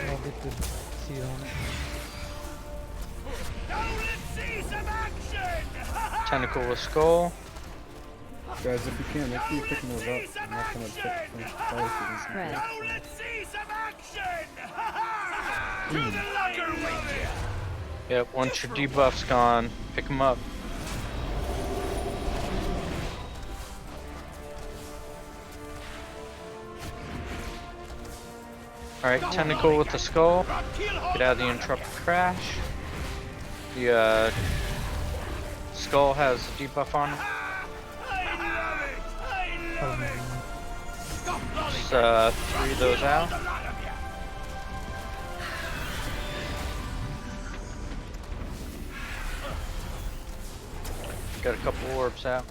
I'll get the seat on it. Now let's see some action! Tentacle with skull. Guys, if you can, make sure you pick those up. I'm not gonna pick them twice. Right. Now let's see some action! To the locker with ya! Yep. Once your debuff's gone, pick them up. Alright, tentacle with the skull. Get out of the entropic crash. The skull has a debuff on it. Just 3 of those out. Got a couple orbs out.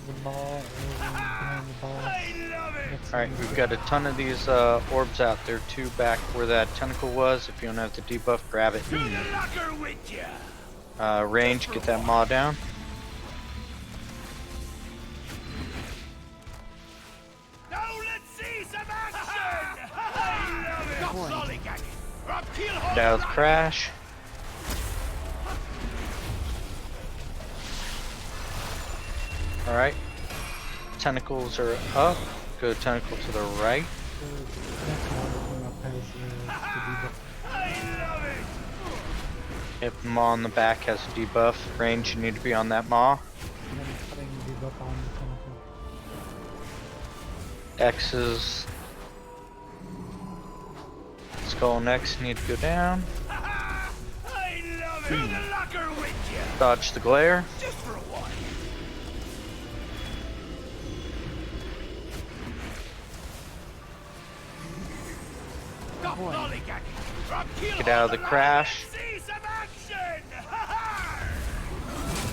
The ball is behind the boss. Alright, we've got a ton of these orbs out there too, back where that tentacle was. If you don't have the debuff, grab it. To the locker with ya! Range, get that maw down. Now let's see some action! I love it! Kill hold Get out of the crash. Alright. Tentacles are up. Go tentacle to the right. If maw on the back has a debuff, range, you need to be on that maw. X's. Skull next need to go down. I love it! To the locker with ya! Dodge the glare. Just for a while. Stop lollygagging. Get out of the crash. See some action.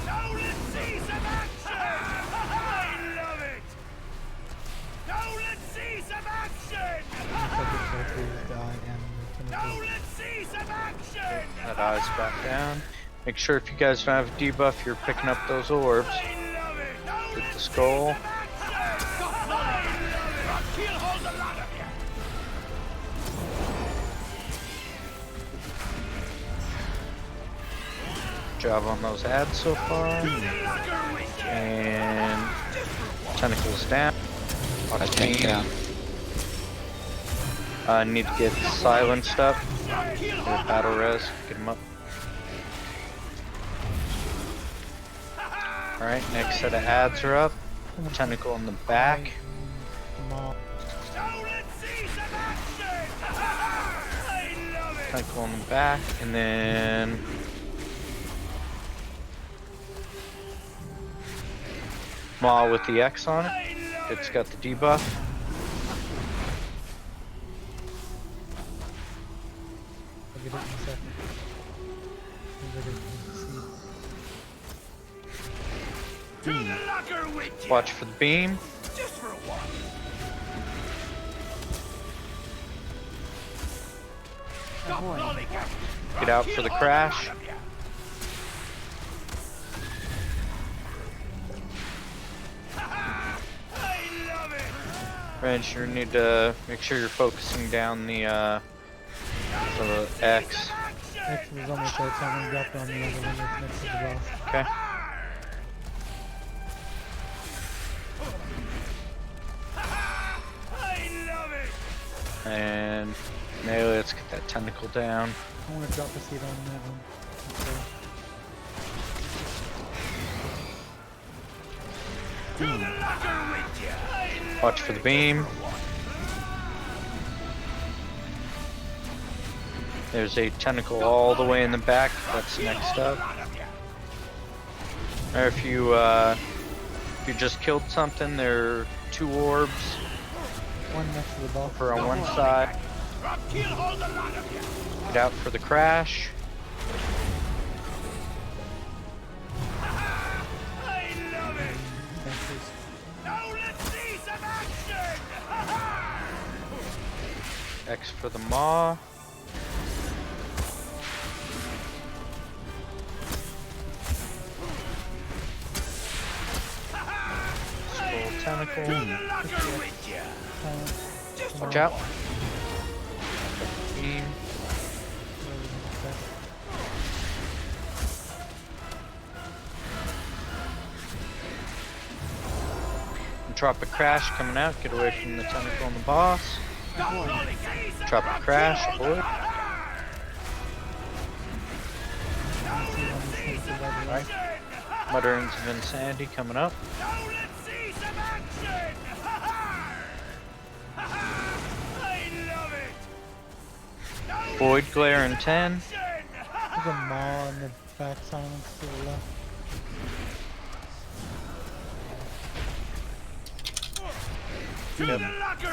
Now let's see some action. I love it. Now let's see some action. Now let's see some action. That eye's back down. Make sure if you guys don't have a debuff, you're picking up those orbs. Get the skull. Job on those ads so far. And tentacles down. I tank down. Need to get silenced up. Get a battle res. Get him up. Alright, next set of ads are up. Tentacle in the back. Tentacle in the back, and then Maw with the X on it. It's got the debuff. I'll get it in a second. Watch for the beam. Just for a while. Stop lollygagging. Get out for the crash. Reg, you need to make sure you're focusing down the X. X was almost there, so I'm gonna drop it on the other one that's next to the boss. Okay. And now let's get that tentacle down. I want to drop a seed on that one. Watch for the beam. There's a tentacle all the way in the back. That's next up. Or if you just killed something, there are 2 orbs. One next to the boss. Over on one side. Get out for the crash. X for the maw. Skull tentacle. Watch out. Beam. Drop a crash coming out. Get away from the tentacle on the boss. Drop a crash. Avoid. Alright. Mutterings of Insanity coming up. Void Glare in 10. There's a maw in the back silence to the left. Yep.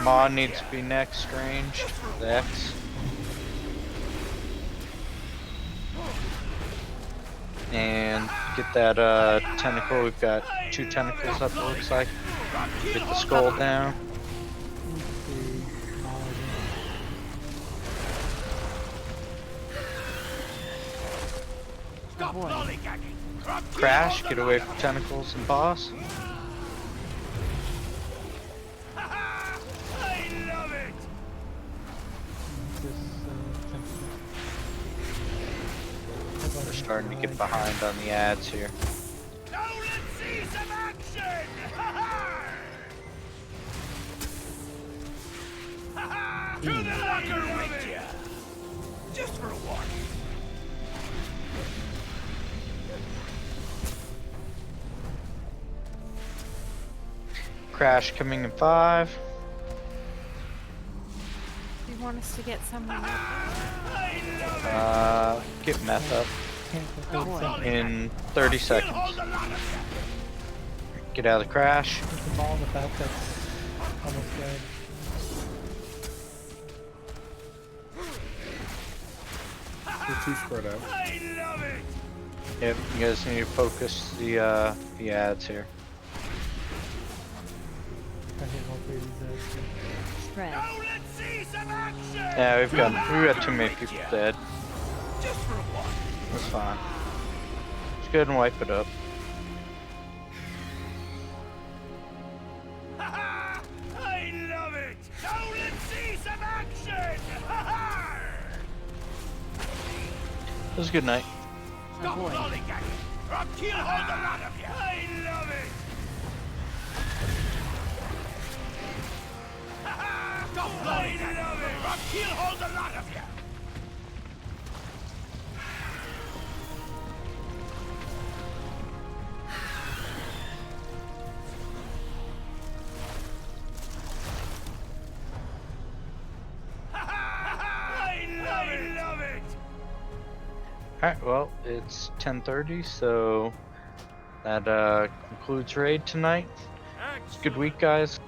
Maw needs to be next range. The X. And get that tentacle. We've got 2 tentacles up, it looks like. Get the skull down. Crash, get away from tentacles and boss. We're starting to get behind on the ads here. Now let's see some action! To the locker with ya! Just for a walk. Crash coming in 5. Do you want us to get someone up? Get meth up in 30 seconds. Get out of the crash. There's a ball in the back that's almost dead. You're too spread out. Yep, you guys need to focus the ads here. I hit all three of these Spread. Now let's see some action. Yeah, we've got too many people dead. Just for a while. That's fine. Let's go ahead and wipe it up. I love it. Now let's see some action. It was a good night. Stop lollygagging, or I'll keelhaul the lot of you. I love it. Stop lollygagging, or I'll keelhaul the lot of you. I love it. Alright, well, it's 10:30, so that concludes raid tonight. It's a good week, guys.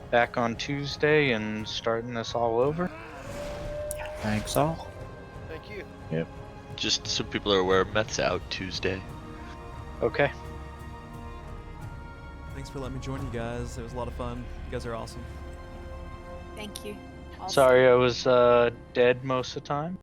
Back on Tuesday and starting this all over. Thanks all. Thank you. Yep. Just so people are aware, Meth's out Tuesday. Okay. Thanks for letting me join you guys. It was a lot of fun. You guys are awesome. Thank you. Sorry I was dead most of the time.